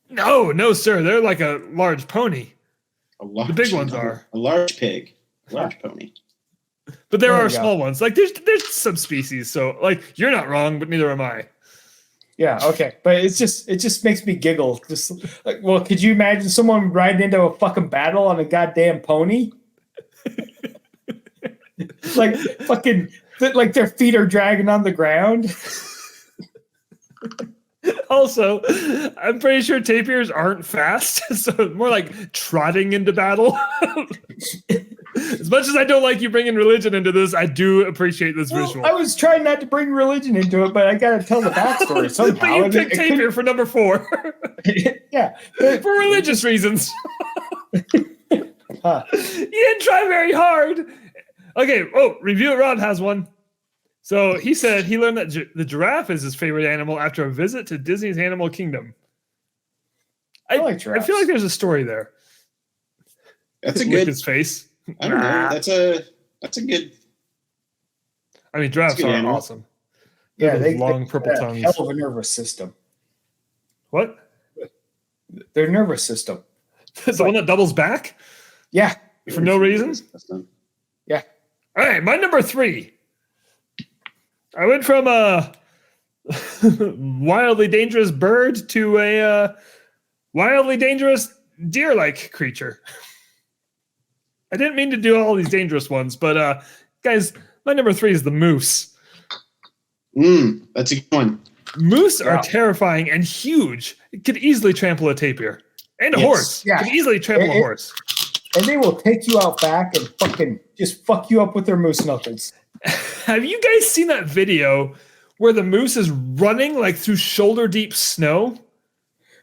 No, sir. They're like a large pony. The big ones are a large pig, large pony. But there are small ones. Like there's subspecies. So like you're not wrong, but neither am I. Yeah, okay. But it just makes me giggle. Just like, well, could you imagine someone riding into a fucking battle on a goddamn pony? Like fucking like their feet are dragging on the ground. Also, I'm pretty sure tapirs aren't fast, so it's more like trotting into battle. As much as I don't like you bringing religion into this, I do appreciate this visual. I was trying not to bring religion into it, but I got to tell the backstory somehow. But you picked tapir for number 4. Yeah. For religious reasons. You didn't try very hard. Okay, Review It Rob has one. So he said he learned that the giraffe is his favorite animal after a visit to Disney's Animal Kingdom. I like giraffes. I feel like there's a story there. That's a good face. I don't know. That's a good. I mean, giraffes are awesome. Yeah, they long purple tongues. Hell of a nervous system. What? Their nervous system. It's the one that doubles back? Yeah. For no reason? Yeah. All right, my number 3. I went from a wildly dangerous bird to a wildly dangerous deer-like creature. I didn't mean to do all these dangerous ones, but guys, my number 3 is the moose. That's a good one. Moose are terrifying and huge. It could easily trample a tapir. And a horse. Yeah. Could easily trample a horse. And they will take you out back and fucking just fuck you up with their moose knuckles. Have you guys seen that video where the moose is running like through shoulder deep snow?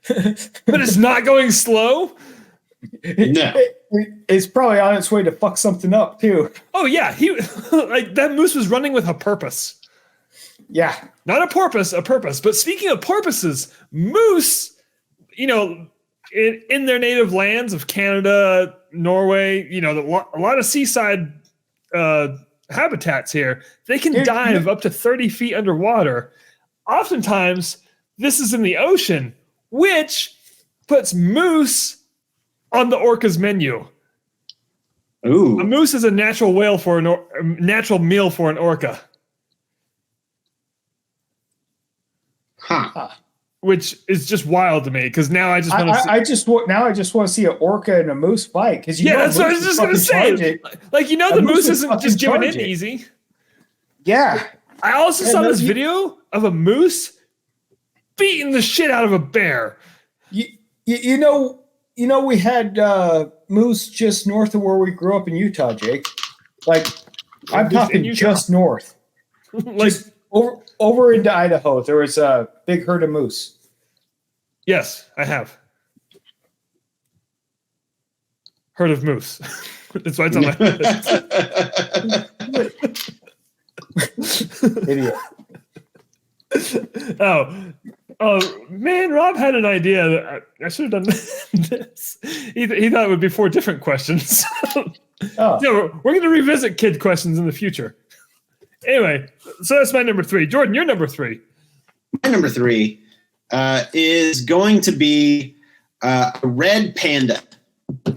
But it's not going slow? No. It's probably on its way to fuck something up too. Oh yeah, he like that moose was running with a purpose. Yeah. Not a porpoise, a purpose. But speaking of porpoises, moose, in their native lands of Canada, Norway, a lot of seaside habitats here, they can dive up to 30 feet underwater. Oftentimes, this is in the ocean, which puts moose on the orca's menu. Ooh. A moose is a natural meal for an orca. Huh. Which is just wild to me because now I just want to. I just want to see an orca and a moose fight because that's what I was just going to say. Like the moose isn't just giving in easy. Yeah. I also saw this video of a moose beating the shit out of a bear. You know, we had moose just north of where we grew up in Utah, Jake. Like, I'm talking just north. Like just over into Idaho, there was a big herd of moose. Yes, I have. Herd of moose. That's why it's on my list. Idiot. Oh man, Rob had an idea that I should have done this. He thought it would be 4 different questions. We're going to revisit kid questions in the future. Anyway, so that's my number 3. Jordan, your number 3. My number 3 is going to be a red panda.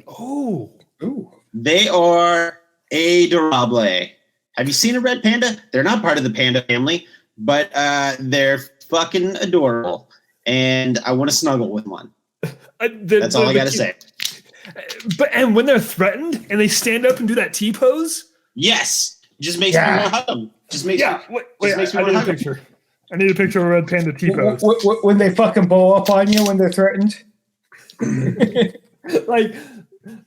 Oh. Ooh. They are adorable. Have you seen a red panda? They're not part of the panda family, but they're fucking adorable. And I want to snuggle with one. That's all I got to say. And when they're threatened and they stand up and do that T pose? Yes. It just makes me want to hug them. Just makes Yeah, me, wait, makes me I wanna need a hug him. picture. I need a picture of a red panda T-pose. When they fucking blow up on you when they're threatened. Like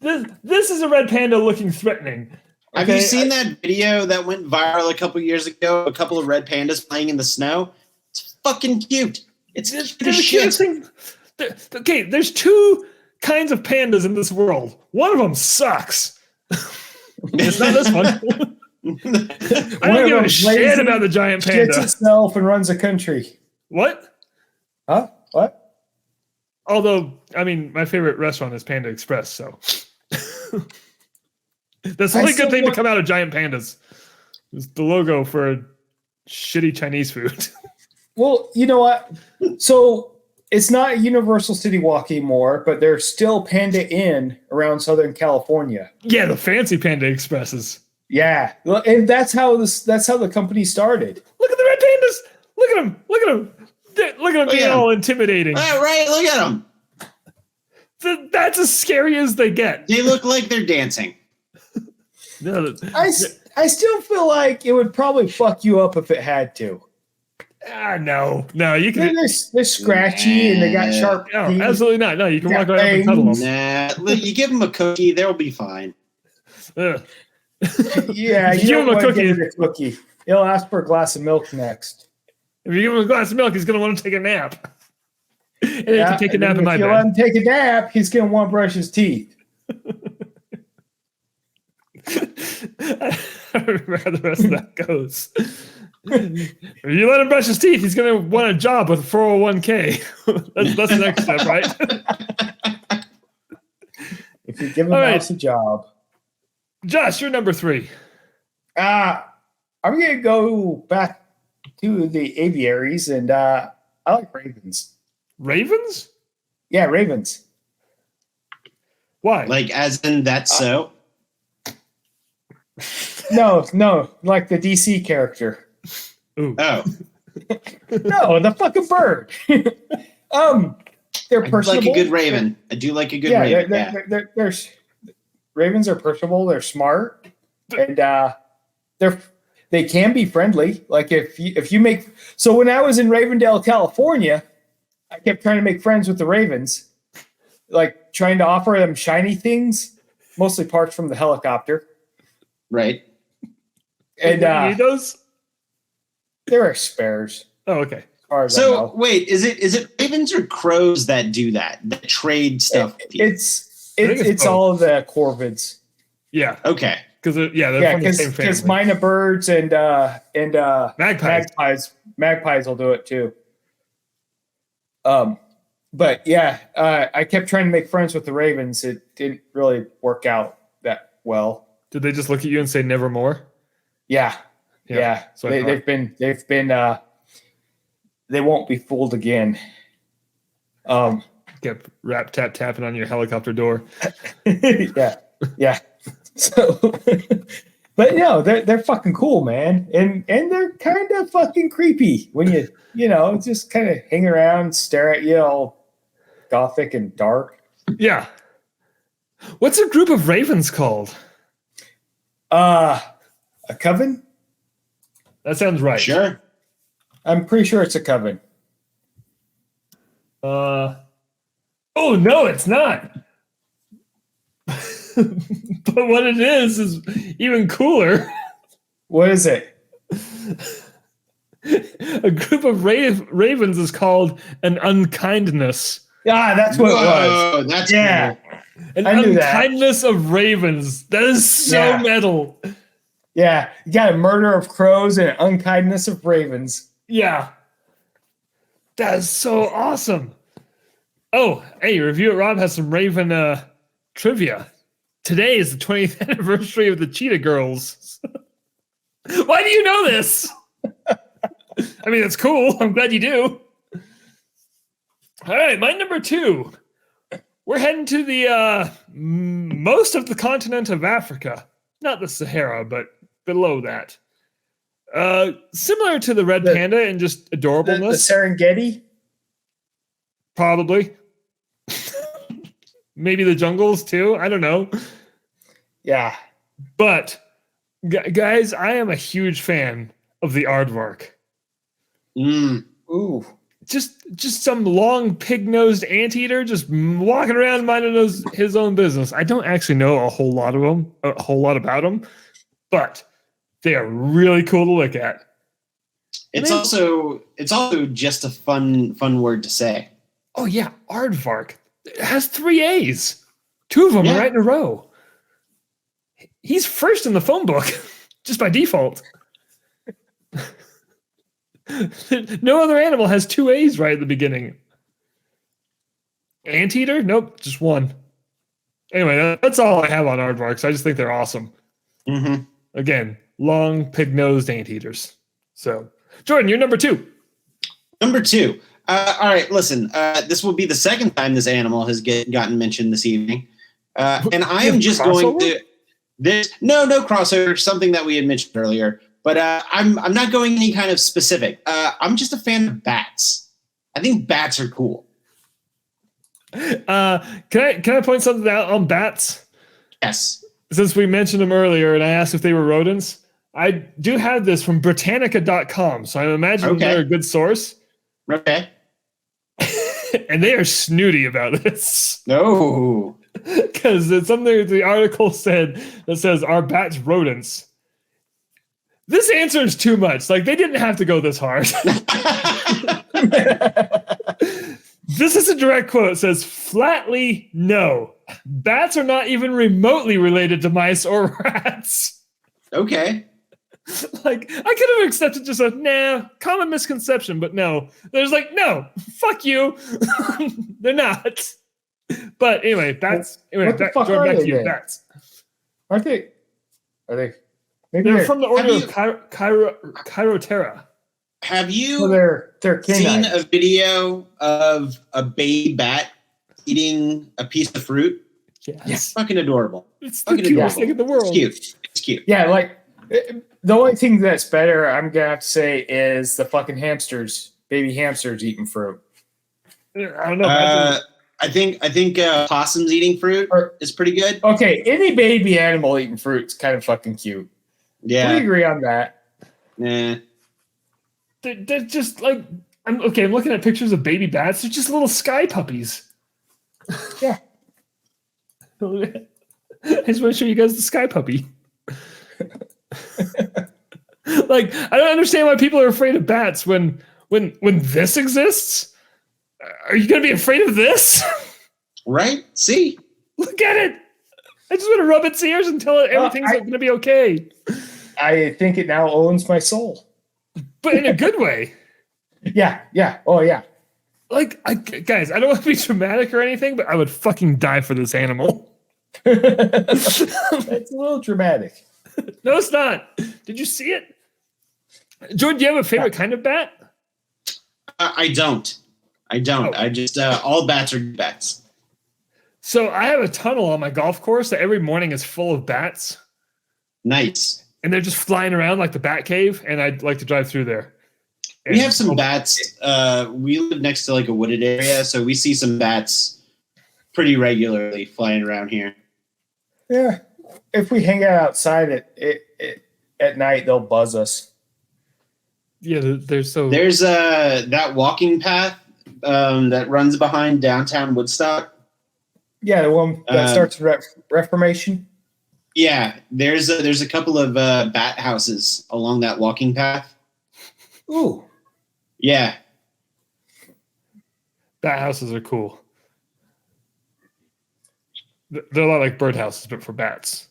this is a red panda looking threatening. Have you seen that video that went viral a couple years ago? A couple of red pandas playing in the snow. It's fucking cute. It's cute as shit. Okay, there's two kinds of pandas in this world. One of them sucks. It's not this one. I don't give a shit about the giant panda. Shits itself and runs a country. What? Huh? What? Although, I mean, my favorite restaurant is Panda Express, so that's the only good thing to come out of giant pandas. It's the logo for shitty Chinese food. Well, you know what? So it's not Universal City Walk anymore, but there's still Panda Inn around Southern California. Yeah, the fancy Panda Expresses. Yeah, and that's how the company started. Look at the red pandas. Look at them. Look at them. Look at them being all intimidating. All right, look at them. That's as scary as they get. They look like they're dancing. I still feel like it would probably fuck you up if it had to. No, you can. They're scratchy and they got sharp teeth. No, absolutely not. No, you can walk around and cuddle them. Nah, you give them a cookie, they'll be fine. Yeah, you give him a cookie. He'll ask for a glass of milk next. If you give him a glass of milk, he's going to want to take a nap. And he can take a nap in my bed. If you let him take a nap, he's going to want to brush his teeth. I don't remember how the rest of that goes. If you let him brush his teeth, he's going to want a job with 401k. That's the next step, right? If you give him else a job. Josh, you're number 3. I'm going to go back to the aviaries, and I like ravens. Ravens? Yeah, ravens. Why? Like, as in that's so? No, like the DC character. Ooh. Oh. No, the fucking bird. They're personable. I like a good raven. I do like a good raven. They're ravens are personable. They're smart, and they can be friendly. Like if you make so when I was in Ravendale, California, I kept trying to make friends with the ravens, like trying to offer them shiny things, mostly parts from the helicopter. Right. And you need those? There are spares. Oh, okay. So wait, is it ravens or crows that do that trade stuff? It's all of the corvids. Yeah. Okay. Because they're from the same family. Because mynah birds and magpies will do it too. But yeah, I kept trying to make friends with the ravens. It didn't really work out that well. Did they just look at you and say never more? Yeah. So they've been they won't be fooled again. Kept tapping on your helicopter door. Yeah. So, but no, they're fucking cool, man, and they're kind of fucking creepy when you just kind of hang around, stare at you, all gothic and dark. Yeah. What's a group of ravens called? A coven. That sounds right. Sure. I'm pretty sure it's a coven. Oh no, it's not. But what it is even cooler. What is it? A group of ravens is called an unkindness. Yeah, that's what it was. That's cool. An I knew unkindness of ravens. That is so metal. Yeah, you got a murder of crows and an unkindness of ravens. Yeah. That is so awesome. Oh, hey, Review It Rob has some Raven trivia. Today is the 20th anniversary of the Cheetah Girls. Why do you know this? I mean, it's cool. I'm glad you do. All right, my number 2. We're heading to the most of the continent of Africa. Not the Sahara, but below that. Similar to the red panda and just adorableness. The Serengeti? Probably. Maybe the jungles too. I don't know. Yeah. But guys, I am a huge fan of the aardvark. Ooh. Just some long pig-nosed anteater just walking around minding his own business. I don't actually know a whole lot about them, but they are really cool to look at. It's also just a fun word to say. Oh yeah, aardvark. It has 3 A's. 2 of them are right in a row. He's first in the phone book, just by default. No other animal has 2 A's right at the beginning. Anteater? Nope, just 1. Anyway, that's all I have on aardvarks. I just think they're awesome. Mm-hmm. Again, long, pig-nosed anteaters. So, Jordan, you're number 2. Number 2. All right, listen. This will be the second time this animal has gotten mentioned this evening, and I am just going to. No crossover. Something that we had mentioned earlier. But I'm not going any kind of specific. I'm just a fan of bats. I think bats are cool. Can I point something out on bats? Yes. Since we mentioned them earlier and I asked if they were rodents, I do have this from Britannica.com, so I'm imagining they're a good source. Okay. And they are snooty about this. No. Because it's something the article said that says, are bats rodents? This answer is too much. Like, they didn't have to go this hard. This is a direct quote. It says, flatly, no. Bats are not even remotely related to mice or rats. Okay. Like, I could have accepted just a, common misconception, but no. There's like, no, fuck you. They're not. But anyway, bats. Anyway, back to you, bats. Are they? Maybe they're from the order of Chirotera. Have you they're seen a video of a baby bat eating a piece of fruit? Yes. It's fucking adorable. It's the cutest thing in the world. It's cute. Yeah, like the only thing that's better, I'm gonna have to say, is the fucking hamsters, baby hamsters eating fruit. I don't know. I think possums eating fruit is pretty good. Okay, any baby animal eating fruit is kind of fucking cute. Yeah, we agree on that. Nah. They're just like I'm looking at pictures of baby bats. They're just little sky puppies. Yeah. I just want to show you guys the sky puppy. Like, I don't understand why people are afraid of bats when this exists. Are you going to be afraid of this? Right? See? Look at it. I just want to rub its ears and tell it everything's going to be okay. I think it now owns my soul. But in a good way. Yeah. Oh, yeah. Like, guys, I don't want to be dramatic or anything, but I would fucking die for this animal. It's a little dramatic. No, it's not. Did you see it? Jordan, do you have a favorite kind of bat? I don't. Oh. I just, all bats are bats. So I have a tunnel on my golf course that every morning is full of bats. Nice. And they're just flying around like the bat cave, and I'd like to drive through there. We have some bats. We live next to like a wooded area, so we see some bats pretty regularly flying around here. Yeah. If we hang out outside at night, they'll buzz us. Yeah, there's that walking path that runs behind downtown Woodstock. Yeah, the one that starts Reformation. Yeah, there's a couple of bat houses along that walking path. Ooh. Yeah. Bat houses are cool. They're a lot like bird houses, but for bats.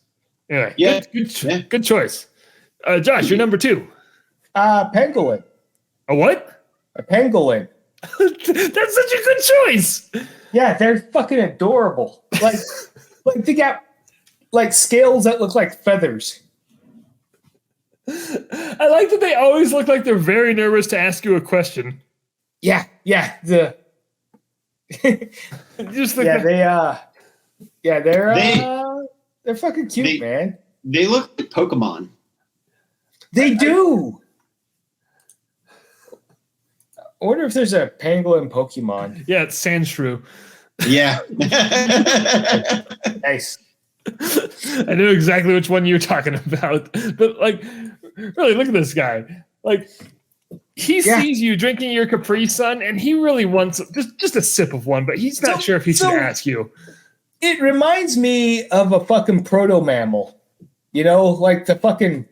Anyway, yeah, good choice. Josh, you're number 2. Pangolin. A what? A pangolin. That's such a good choice. Yeah, they're fucking adorable. Like they got like scales that look like feathers. I like that they always look like they're very nervous to ask you a question. Yeah. Just they're fucking cute, man. They look like Pokemon. They do. I wonder if there's a pangolin Pokemon. Yeah, it's Sandshrew. Yeah. Nice. I knew exactly which one you were talking about. But like, really, look at this guy. Like he sees you drinking your Capri Sun, and he really wants just a sip of one, but he's not sure if he should ask you. It reminds me of a fucking proto-mammal. You know, like the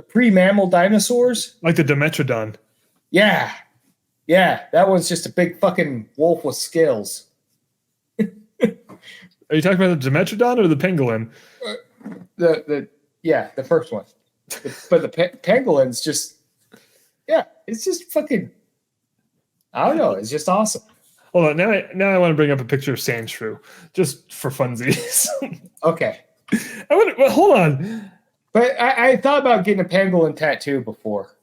pre-mammal dinosaurs. Like the Dimetrodon. Yeah. Yeah, that was just a big fucking wolf with scales. Are you talking about the Dimetrodon or the pangolin? The first one. But the pangolin's just, it's just fucking, I don't know, it's just awesome. Hold on, now I want to bring up a picture of Sandshrew, just for funsies. Okay. Hold on. But I thought about getting a pangolin tattoo before.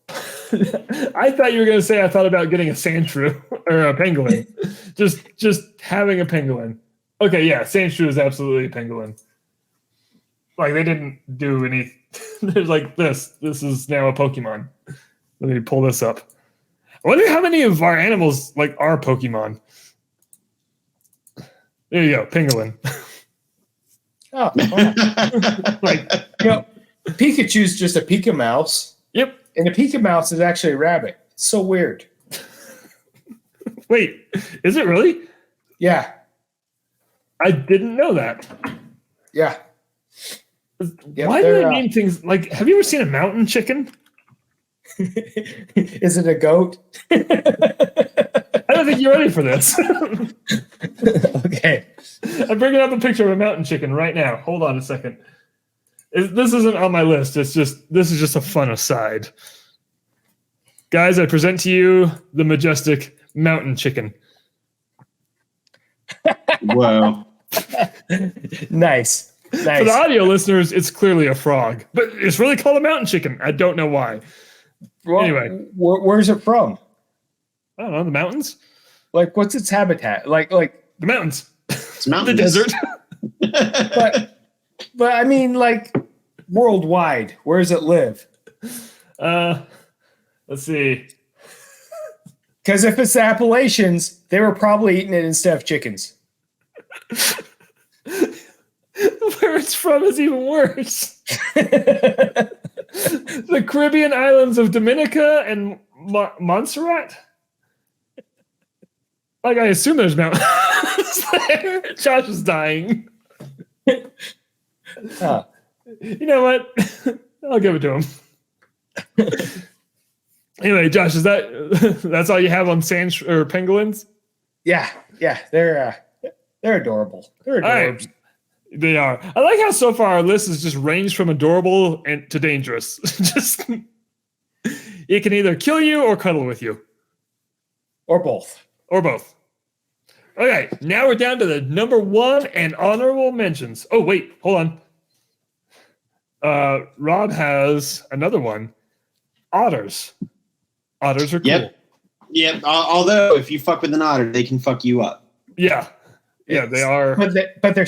I thought you were going to say I thought about getting a Sandshrew or a pangolin. just having a pangolin. Okay, yeah, Sandshrew is absolutely a pangolin. Like they didn't do any. There's like this. This is now a Pokemon. Let me pull this up. I wonder how many of our animals like are Pokemon. There you go, pangolin. Oh, wow. Like Pikachu's just a Pika mouse. Yep. And a Pika mouse is actually a rabbit. It's so weird. Wait, is it really? Yeah. I didn't know that. Yeah. Why do they name things like? Have you ever seen a mountain chicken? Is it a goat? I don't think you're ready for this. Okay. I'm bringing up a picture of a mountain chicken right now. Hold on a second. This isn't on my list. This is just a fun aside. Guys, I present to you the majestic mountain chicken. Whoa. Nice. For the audio listeners, it's clearly a frog, but it's really called a mountain chicken. I don't know why. Well, anyway, where's it from? I don't know. The mountains? Like, what's its habitat? Like the mountains. It's mountains. The desert. but I mean, like, worldwide, where does it live? Let's see. Because if it's the Appalachians, they were probably eating it instead of chickens. Where it's from is even worse. The Caribbean islands of Dominica and Montserrat. Like, I assume there's mountains there. Josh is dying. Huh. You know what? I'll give it to him. Anyway, Josh, that's all you have on pangolins? Yeah, they're adorable. They're adorable. Right. They are. I like how so far our list has just ranged from adorable and to dangerous. Just it can either kill you or cuddle with you. Or both. Or both. Okay, now we're down to the number one and honorable mentions. Oh, wait, hold on. Rob has another one. Otters. Otters are cool. Yep. Although if you fuck with an otter, they can fuck you up. Yeah. Yeah, they are. But they're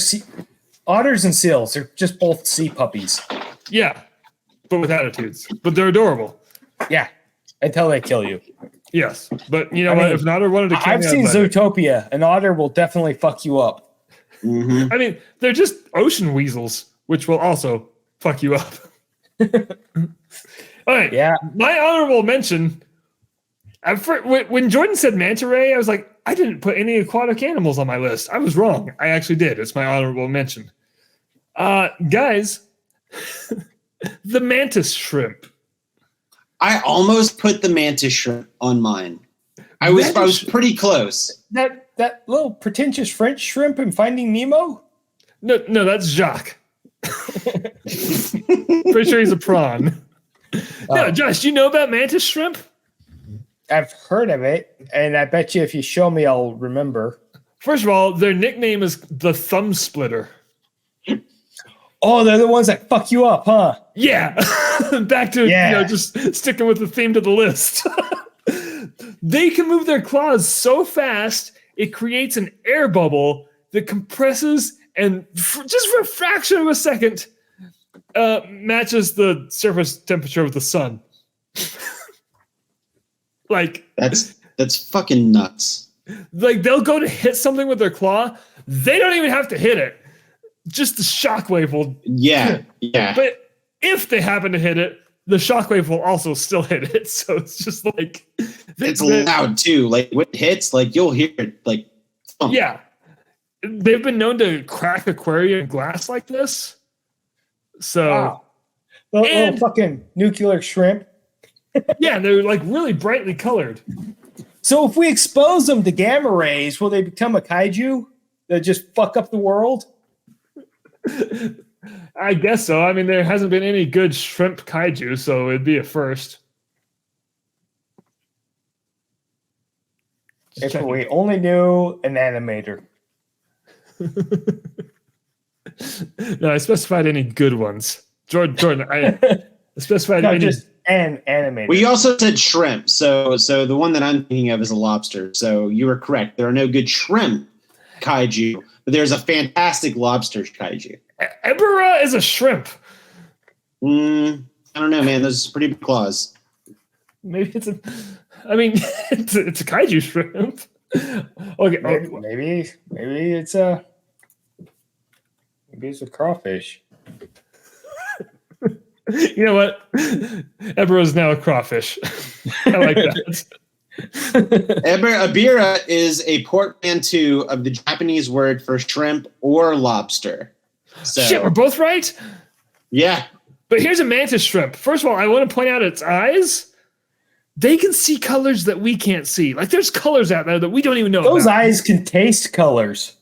otters and seals. They're just both sea puppies. Yeah, but with attitudes. But they're adorable. Yeah, until they kill you. Yes, but you know what? If an otter wanted to kill me, I've seen Zootopia. An otter will definitely fuck you up. Mm-hmm. I mean, they're just ocean weasels, which will also fuck you up. All right. Yeah. My honorable mention. When Jordan said manta ray, I was like, I didn't put any aquatic animals on my list. I was wrong. I actually did. It's my honorable mention. Guys, the mantis shrimp. I almost put the mantis shrimp on mine. I was pretty close. That little pretentious French shrimp in Finding Nemo? No, that's Jacques. Pretty sure he's a prawn. No, Josh, do you know about mantis shrimp? I've heard of it, and I bet you if you show me, I'll remember. First of all, their nickname is the thumb splitter. Oh, they're the ones that fuck you up, huh? Yeah. Back to just sticking with the theme to the list. They can move their claws so fast, it creates an air bubble that compresses and just for a fraction of a second matches the surface temperature of the sun. Like that's fucking nuts. Like they'll go to hit something with their claw. They don't even have to hit it. Just the shockwave will. Yeah. But if they happen to hit it, the shockwave will also still hit it. So it's just like it's loud too. Like when it hits, like you'll hear it. Like thump. Yeah, they've been known to crack aquarium glass like this. So, wow. Little fucking nuclear shrimp. Yeah, they're like really brightly colored. So if we expose them to gamma rays, will they become a kaiju that just fuck up the world? I guess so. I mean, there hasn't been any good shrimp kaiju, so it'd be a first. If we only knew an animator. No, I specified any good ones. Jordan, I specified no, any. Just an animator. We also said shrimp. So the one that I'm thinking of is a lobster. So you were correct. There are no good shrimp kaiju, but there's a fantastic lobster kaiju. Ebera is a shrimp. I don't know, man. Those are pretty big claws. Maybe it's a. I mean, it's a kaiju shrimp. Okay, maybe it's a crawfish. You know what? Ebera is now a crawfish. I like that. Ebera is a portmanteau of the Japanese word for shrimp or lobster. So, Shit, we're both right? Yeah. But here's a mantis shrimp. First of all, I want to point out its eyes. They can see colors that we can't see. Like there's colors out there that we don't even know Those about. eyes can taste colors.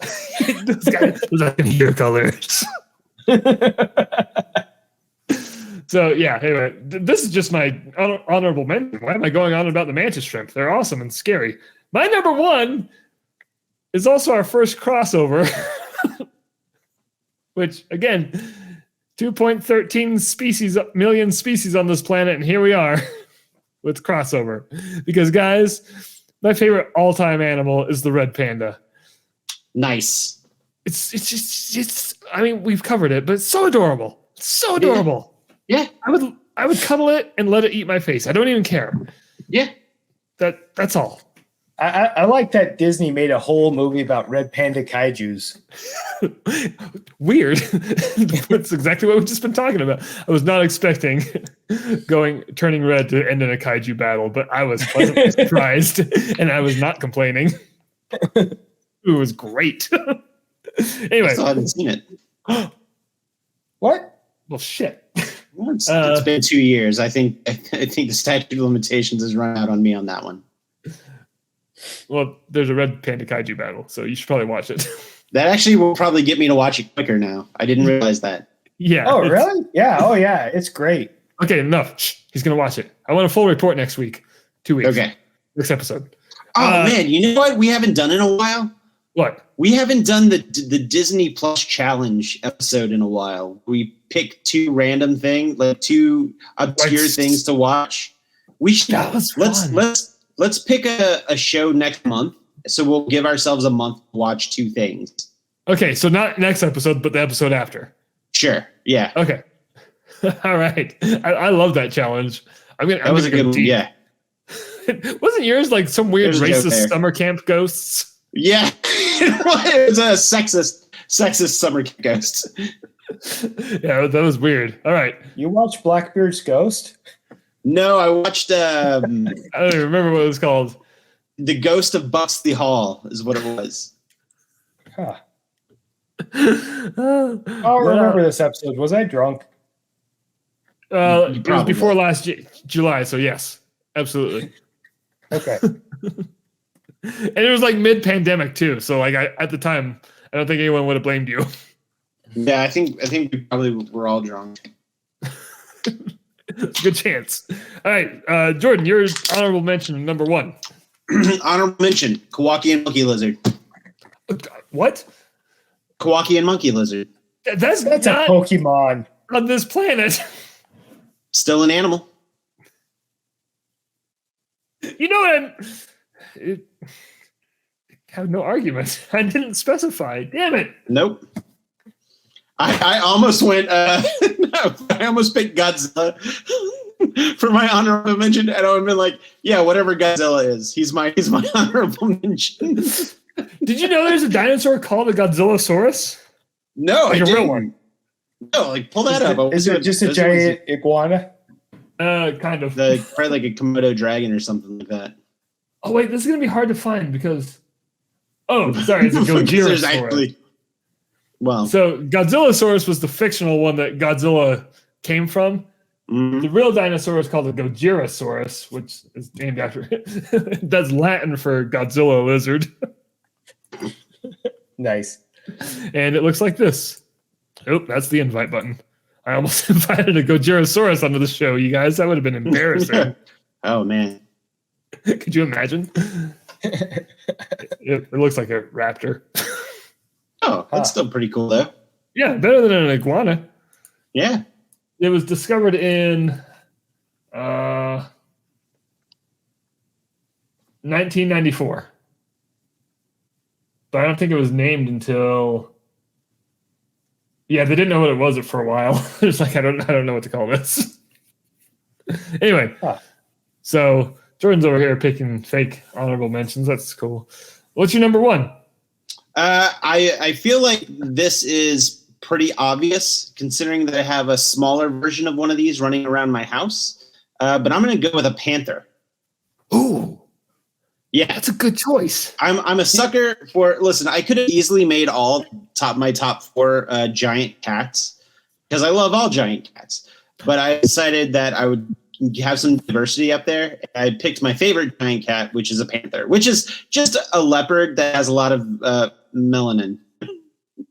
Those guys can hear colors. So yeah, anyway, this is just my honorable mention. Why am I going on about the mantis shrimp? They're awesome and scary. My number one is also our first crossover, which again, 2.13 million species on this planet, and here we are with crossover. Because guys, my favorite all-time animal is the red panda. Nice. It's I mean, we've covered it, but it's so adorable. It's so adorable. Yeah. I would cuddle it and let it eat my face. I don't even care. Yeah. That's all. I like that Disney made a whole movie about red panda kaijus. Weird. That's exactly what we've just been talking about. I was not expecting turning red to end in a kaiju battle, but I was pleasantly surprised and I was not complaining. It was great. Anyway. I still haven't seen it. What? Well, shit. It's been 2 years. I think the statute of limitations has run out on me on that one. Well, there's a red panda kaiju battle, so you should probably watch it. That actually will probably get me to watch it quicker now. I didn't realize that. Yeah. Oh, really? Yeah. Oh, yeah. It's great. Okay, enough. He's going to watch it. I want a full report next week. 2 weeks. Okay. Next episode. Oh, man. You know what we haven't done in a while? What? We haven't done the Disney Plus Challenge episode in a while. We pick two random things, like two obscure things to watch. We should let's pick a show next month. So we'll give ourselves a month to watch two things. Okay, so not next episode, but the episode after. Sure. Yeah. Okay. All right. I love that challenge. That was a good one. Yeah. Wasn't yours like some weird racist summer camp ghosts? Yeah. It was a sexist summer camp ghost. Yeah, that was weird. All right. You watched Blackbeard's Ghost? No, I watched I don't even remember what it was called. The Ghost of Buxley Hall is what it was. Huh. I don't remember this episode. Was I drunk? It was before last July, so yes, absolutely. Okay. And it was like mid-pandemic too, so like at the time, I don't think anyone would have blamed you. Yeah, I think we probably were all drunk. It's a good chance. All right, Jordan, your honorable mention number one. Honorable mention: Kawaki and Monkey Lizard. What? Kawaki and Monkey Lizard. That's not a Pokemon on this planet. Still an animal. You know what? I have no argument. I didn't specify. Damn it. Nope. I almost went. I almost picked Godzilla for my honorable mention, and I would have been like, "Yeah, whatever Godzilla is, he's my honorable mention." Did you know there's a dinosaur called a Godzillasaurus? No, like I a didn't. real one. No, like pull that up. Is it just a giant iguana? Kind of. Probably like a Komodo dragon or something like that. Oh wait, this is gonna be hard to find because. Oh, sorry, it's a Gojirasaurus. Well, so Godzillasaurus was the fictional one that Godzilla came from. mm-hmm. The real dinosaur is called the Gojirasaurus, which is named after it. That's Latin for Godzilla lizard. Nice. And it looks like this. Oh, that's the invite button. I almost invited a Gojirasaurus onto the show, you guys. That would have been embarrassing. Oh, man. Could you imagine? It looks like a raptor. Oh, that's still pretty cool, though. Yeah, better than an iguana. Yeah. It was discovered in 1994. But I don't think it was named until. Yeah, they didn't know what it was for a while. It's like I don't know what to call this. Anyway, so Jordan's over here picking fake honorable mentions. That's cool. What's your number one? I feel like this is pretty obvious, considering that I have a smaller version of one of these running around my house. But I'm going to go with a panther. Ooh. Yeah, that's a good choice. I'm a sucker for. Listen, I could have easily made my top four giant cats because I love all giant cats. But I decided that I would have some diversity up there. I picked my favorite giant cat, which is a panther, which is just a leopard that has a lot of melanin.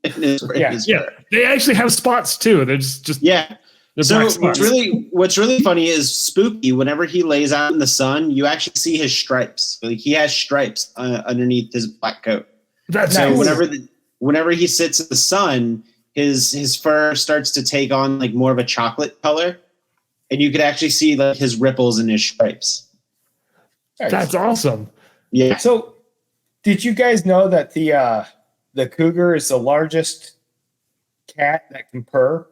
Yeah. They actually have spots too. They're just yeah. So what's really funny is Spooky. Whenever he lays out in the sun, you actually see his stripes. Like he has stripes underneath his black coat. That's so nice. whenever he sits in the sun, his fur starts to take on like more of a chocolate color, and you could actually see like his ripples in his stripes. That's awesome. Yeah. So, did you guys know that the cougar is the largest cat that can purr?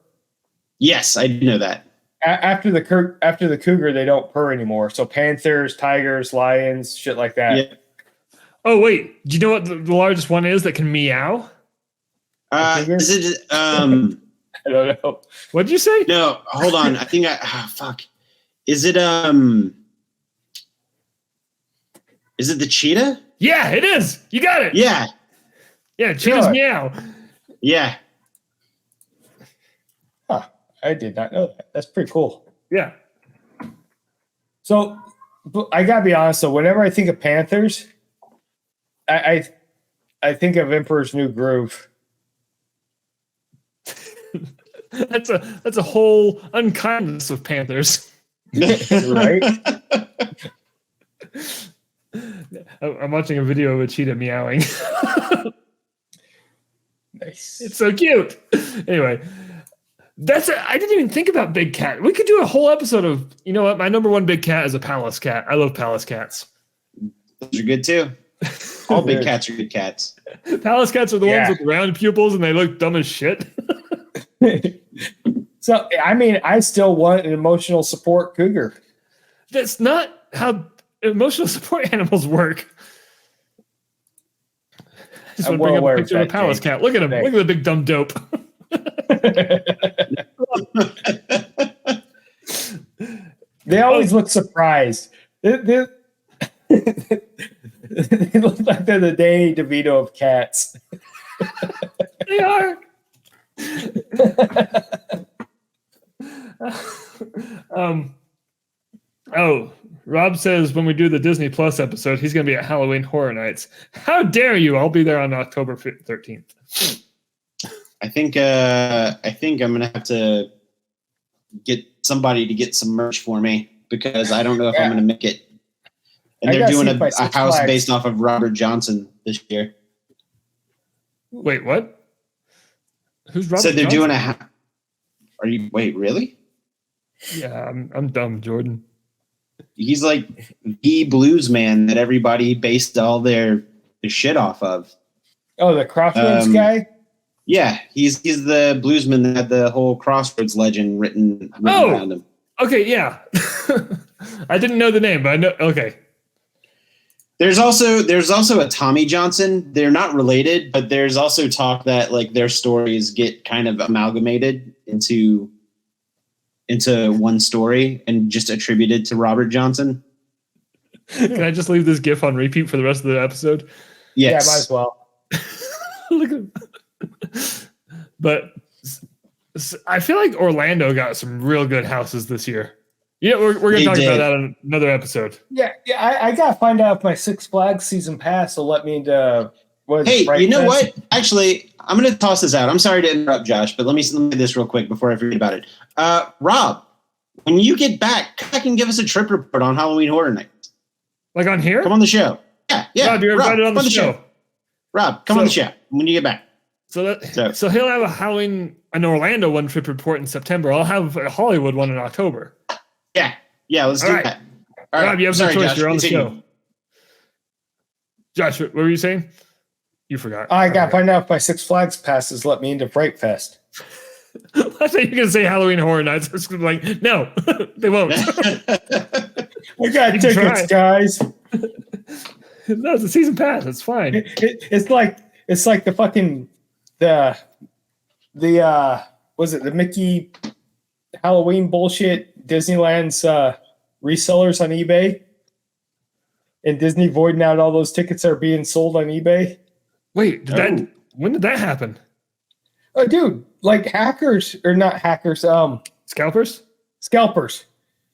Yes, I do know that. After the cougar, they don't purr anymore. So panthers, tigers, lions, shit like that. Yeah. Oh wait, do you know what the largest one is that can meow? Is it? I don't know. What did you say? No, hold on. I think fuck. Is it Is it the cheetah? Yeah, it is. You got it. Yeah. Yeah, cheetahs meow. Yeah. I did not know that. That's pretty cool. Yeah. So I gotta be honest though, whenever I think of panthers, I think of Emperor's New Groove. That's a whole unkindness of panthers. Right? I'm watching a video of a cheetah meowing. Nice. It's so cute. Anyway. I didn't even think about big cat. We could do a whole episode of, you know what? My number one big cat is a Pallas cat. I love Pallas cats. Those are good too. All big cats are good cats. Pallas cats are the ones with round pupils and they look dumb as shit. So, I mean, I still want an emotional support cougar. That's not how emotional support animals work. I just want to bring up a picture of a Pallas cat. Look at him. Look at the big dumb dope. They always look surprised. They look like they're the Danny DeVito of cats. They are. Rob says when we do the Disney Plus episode, he's going to be at Halloween Horror Nights. How dare you? I'll be there on October 13th. I think I'm gonna have to get somebody to get some merch for me because I don't know if I'm gonna make it. And they're doing a house based off of Robert Johnson this year. Wait, what? Who's Robert? So they're Johnson? doing Are you? Wait, really? Yeah, I'm dumb, Jordan. He's like the blues man that everybody based all their shit off of. Oh, the Crossroads guy. Yeah, he's the bluesman that had the whole Crossroads legend written around him. Okay, yeah. I didn't know the name, but I know. Okay. There's also a Tommy Johnson. They're not related, but there's also talk that like their stories get kind of amalgamated into into one story and just attributed to Robert Johnson. Can I just leave this GIF on repeat for the rest of the episode? Yes. Yeah, might as well. Look at, but I feel like Orlando got some real good houses this year. Yeah, we're going to talk about that on another episode. Yeah, I got to find out if my Six Flags season pass will let me into. Hey, you know what? Actually, I'm going to toss this out. I'm sorry to interrupt, Josh, but let me do this real quick before I forget about it. Rob, when you get back, come back and give us a trip report on Halloween Horror Nights. Like on here? Come on the show. Yeah. Rob, you're invited on the show. Rob, come on the show when you get back. So he'll have a Halloween, an Orlando one trip report in September. I'll have a Hollywood one in October. Yeah, let's do that. All Rob, right. you have no choice. Josh, you're on continue. the show. Josh, what were you saying? You forgot. I got to find out if my Six Flags passes let me into Fright Fest. I thought you were going to say Halloween Horror Nights. I was going to be like, no, they won't. We got tickets, guys. No, it's a season pass. It's fine. It's like the fucking the was it the Mickey Halloween bullshit Disneyland's resellers on eBay, and Disney voiding out all those tickets that are being sold on eBay. Wait, when did that happen? Oh, dude, like hackers or not hackers, Scalpers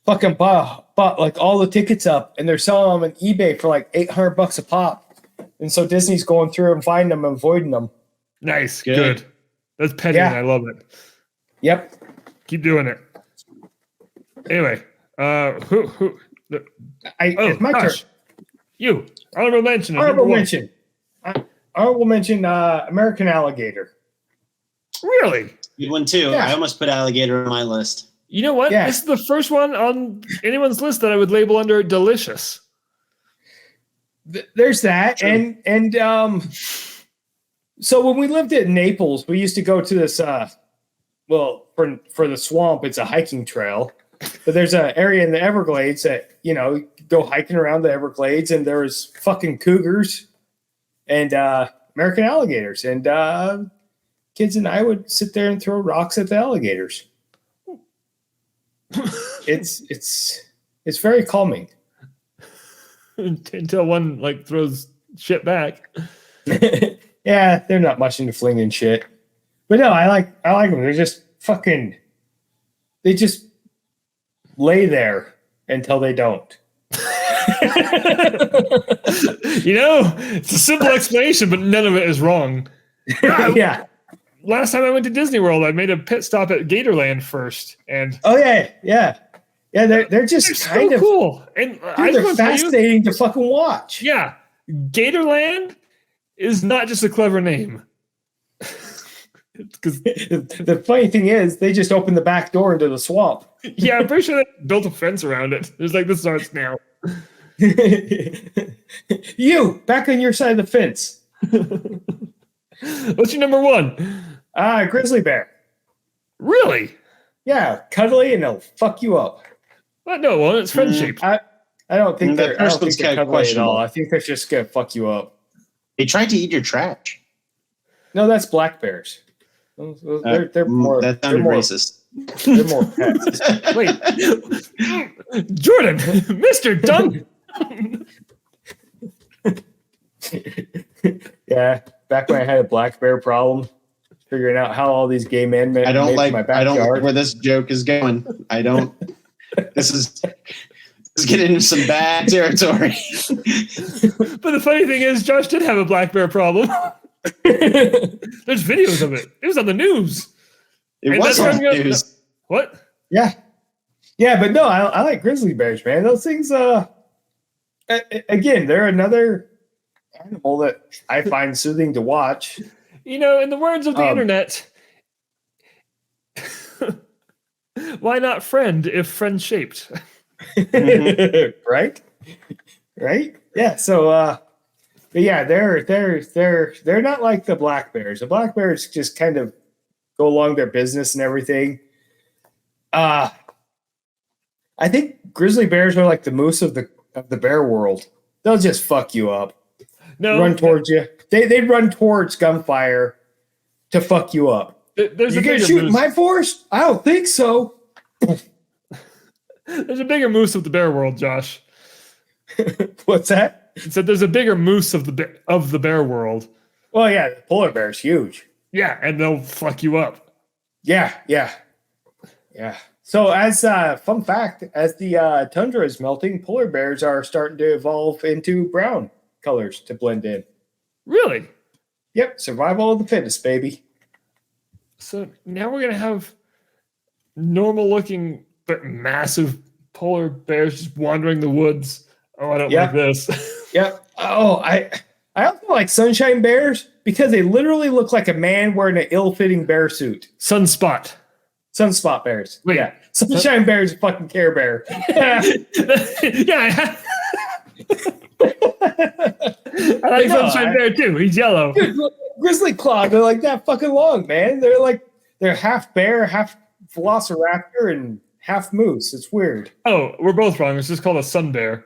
fucking bought like all the tickets up, and they're selling them on eBay for like $800 a pop. And so Disney's going through and finding them and voiding them. Nice, good. That's petty, and I love it. Yep. Keep doing it. Anyway, it's my turn. You honorable mention. Honorable mention. American Alligator. Really? Good one too. Yeah. I almost put Alligator on my list. You know what? Yeah. This is the first one on anyone's list that I would label under delicious. There's that, and so when we lived in Naples, we used to go to this. Well, for the swamp, it's a hiking trail, but there's an area in the Everglades that go hiking around the Everglades, and there was fucking cougars and American alligators, and kids and I would sit there and throw rocks at the alligators. It's very calming. Until one throws shit back. Yeah, they're not much into flinging shit, but no, I like them. They're just fucking. They just lay there until they don't. It's a simple explanation, but none of it is wrong. Yeah. Last time I went to Disney World, I made a pit stop at Gatorland first, and yeah. They're just kind of cool, and they're fascinating to fucking watch. Yeah, Gatorland is not just a clever name. Because the funny thing is, they just opened the back door into the swamp. Yeah, I'm pretty sure they built a fence around it. There's this is ours now. You back on your side of the fence. What's your number one? Grizzly bear. Really? Yeah, cuddly, and they'll fuck you up. Well, no, well, it's friend-shaped. I don't think they're cuddly at all. I think they're just gonna fuck you up. They tried to eat your trash. No, that's black bears. They're more. That sounded racist. They're more pets. Wait, Jordan, Mr. Dunk. Yeah, back when I had a black bear problem, figuring out how all these gay men made my backyard. I don't like where this joke is going. I don't. This is getting into some bad territory. But the funny thing is, Josh did have a black bear problem. There's videos of it. It was on the news. It was on the news. What? Yeah, but no, I like grizzly bears, man. Those things. Again, they're another animal that I find soothing to watch. In the words of the internet, why not friend if friend shaped? Right? Yeah. So, but yeah, they're not like the black bears. The black bears just kind of go along their business and everything. I think grizzly bears are like the moose of the bear world. They'll just fuck you up. Run towards you. They'd run towards gunfire to fuck you up. There's you gonna shoot in my forest? I don't think so. There's a bigger moose of the bear world, Josh. What's that? It said there's a bigger moose of the bear world. Well, yeah, the polar bear's huge. Yeah, and they'll fuck you up. Yeah. So, as fun fact, as the tundra is melting, polar bears are starting to evolve into brown colors to blend in. Really? Yep, survival of the fittest, baby. So now we're gonna have normal-looking but massive polar bears just wandering the woods. Oh, I don't like this. Yep. Oh, I also like sunshine bears because they literally look like a man wearing an ill-fitting bear suit. Sunspot. Sunspot bears. Wait. Yeah. Sunshine bears a fucking Care Bear. Yeah. I like Sunshine Bear too. He's yellow. Dude, grizzly claw, they're like that fucking long, man. They're half bear, half velociraptor, and half moose. It's weird. Oh, we're both wrong. It's just called a sun bear.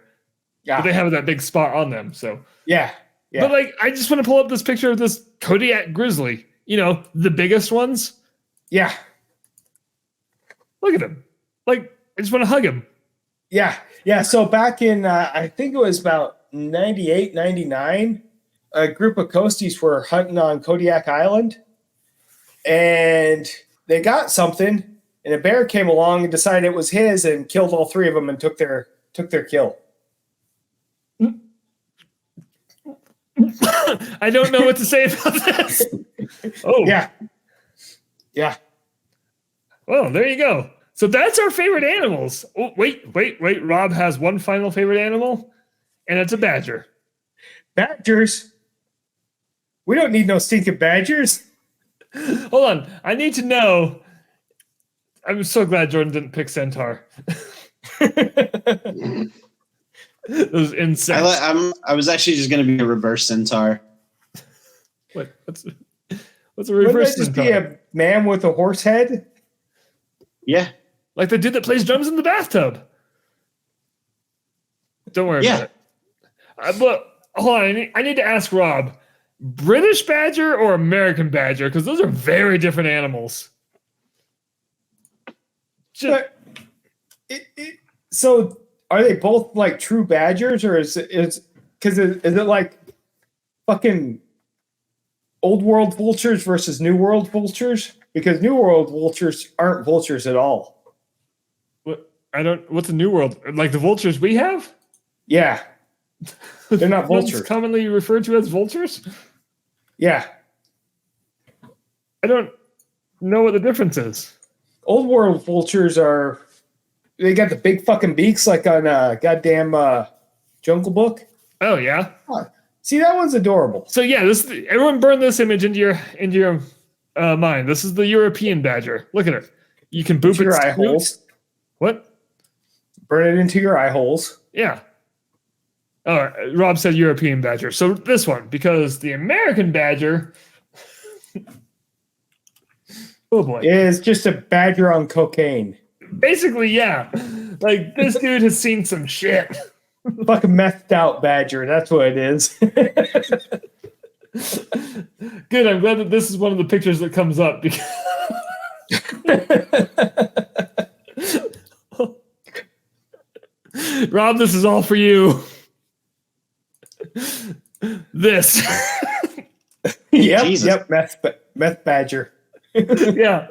Yeah. But they have that big spot on them. So Yeah. But like, I just want to pull up this picture of this Kodiak grizzly. You know, the biggest ones. Yeah. Look at him. Like, I just want to hug him. Yeah. So back in, I think it was about 98, 99, a group of coasties were hunting on Kodiak Island, and they got something, and a bear came along and decided it was his and killed all three of them and took their kill. I don't know what to say about this. Oh. Yeah. Well, there you go. So that's our favorite animals. Oh, wait. Rob has one final favorite animal, and it's a badger. Badgers? We don't need no stinking badgers. Hold on. I need to know. I'm so glad Jordan didn't pick centaur. Those insects. I was actually just going to be a reverse centaur. What's a reverse Wouldn't that just centaur? be a man with a horse head? Yeah. Like the dude that plays drums in the bathtub. Don't worry about it. But hold on, I need to ask Rob, British badger or American badger? Because those are very different animals. So are they both like true badgers, or is it like fucking old world vultures versus new world vultures? Because new world vultures aren't vultures at all. What's a new world? Like the vultures we have? Yeah. They're not vultures. Ones commonly referred to as vultures? Yeah. I don't know what the difference is. Old world vultures they got the big fucking beaks like on goddamn Jungle Book. Oh yeah. See, that one's adorable. So yeah, everyone burn this image into your mind. This is the European badger. Look at it. You can boop your its eye holes. What? Burn it into your eye holes. Yeah. Oh, Rob said European badger. So this one, because the American badger, oh boy, is just a badger on cocaine. Basically, yeah. Like this dude has seen some shit. Fucking methed out badger. That's what it is. Good. I'm glad that this is one of the pictures that comes up. Because Rob, this is all for you. This. Yep. Meth badger. Yeah.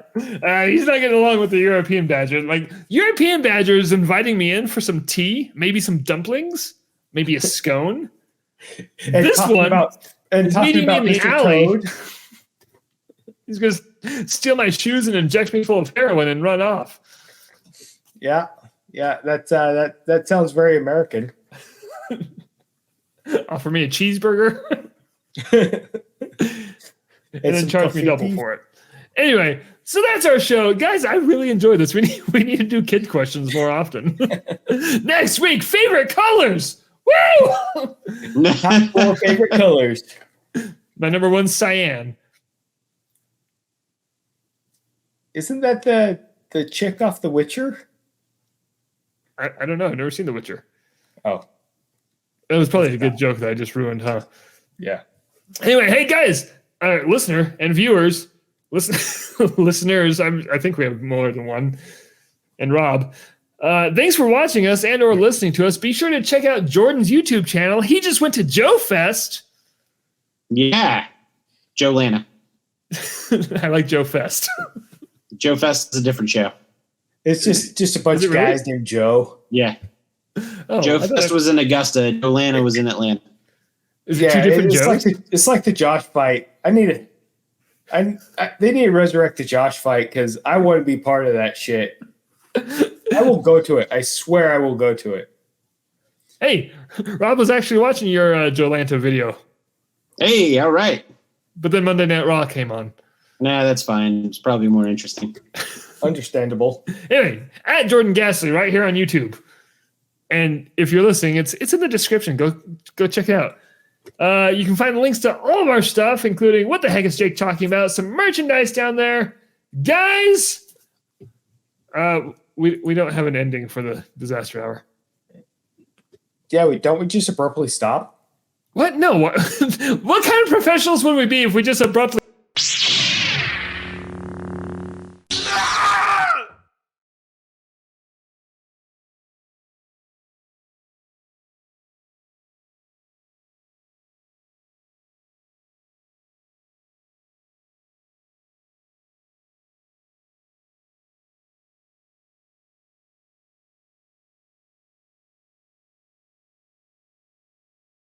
He's not getting along with the European badger. Like, European badger is inviting me in for some tea, maybe some dumplings, maybe a scone. And this one is meeting me in the Mr. alley. Toad. He's going to steal my shoes and inject me full of heroin and run off. Yeah. That sounds very American. Offer me a cheeseburger and then charge me double for it. Anyway, so that's our show. Guys, I really enjoyed this. We need to do kid questions more often. Next week, favorite colors. Woo! Top 4 favorite colors. My number 1, cyan. Isn't that the chick off The Witcher? I don't know. I've never seen The Witcher. Oh. That was probably a good joke that I just ruined, huh? Yeah. Anyway, hey guys, listener and viewers, listeners. I think we have more than one. and Rob. Thanks for watching us and or listening to us. Be sure to check out Jordan's YouTube channel. He just went to Joe Fest. Yeah. Joe Lana. I like Joe Fest. Joe Fest is a different show. It's just a bunch of guys named Joe. Yeah. Oh, Joe Fest was in Augusta. Joe Lana was in Atlanta. Is it two different Joes? It's like the Josh fight. They need to resurrect the Josh fight because I want to be part of that shit. I will go to it. I swear I will go to it. Hey, Rob was actually watching your Jolanta video. Hey, all right. But then Monday Night Raw came on. Nah, that's fine. It's probably more interesting. Understandable. Anyway, at Jordan Gasly right here on YouTube. And if you're listening, it's in the description. Go check it out. You can find links to all of our stuff, including What the Heck is Jake Talking About? Some merchandise down there. Guys, we don't have an ending for the disaster hour. Yeah, we just abruptly stop? What? No. What kind of professionals would we be if we just abruptly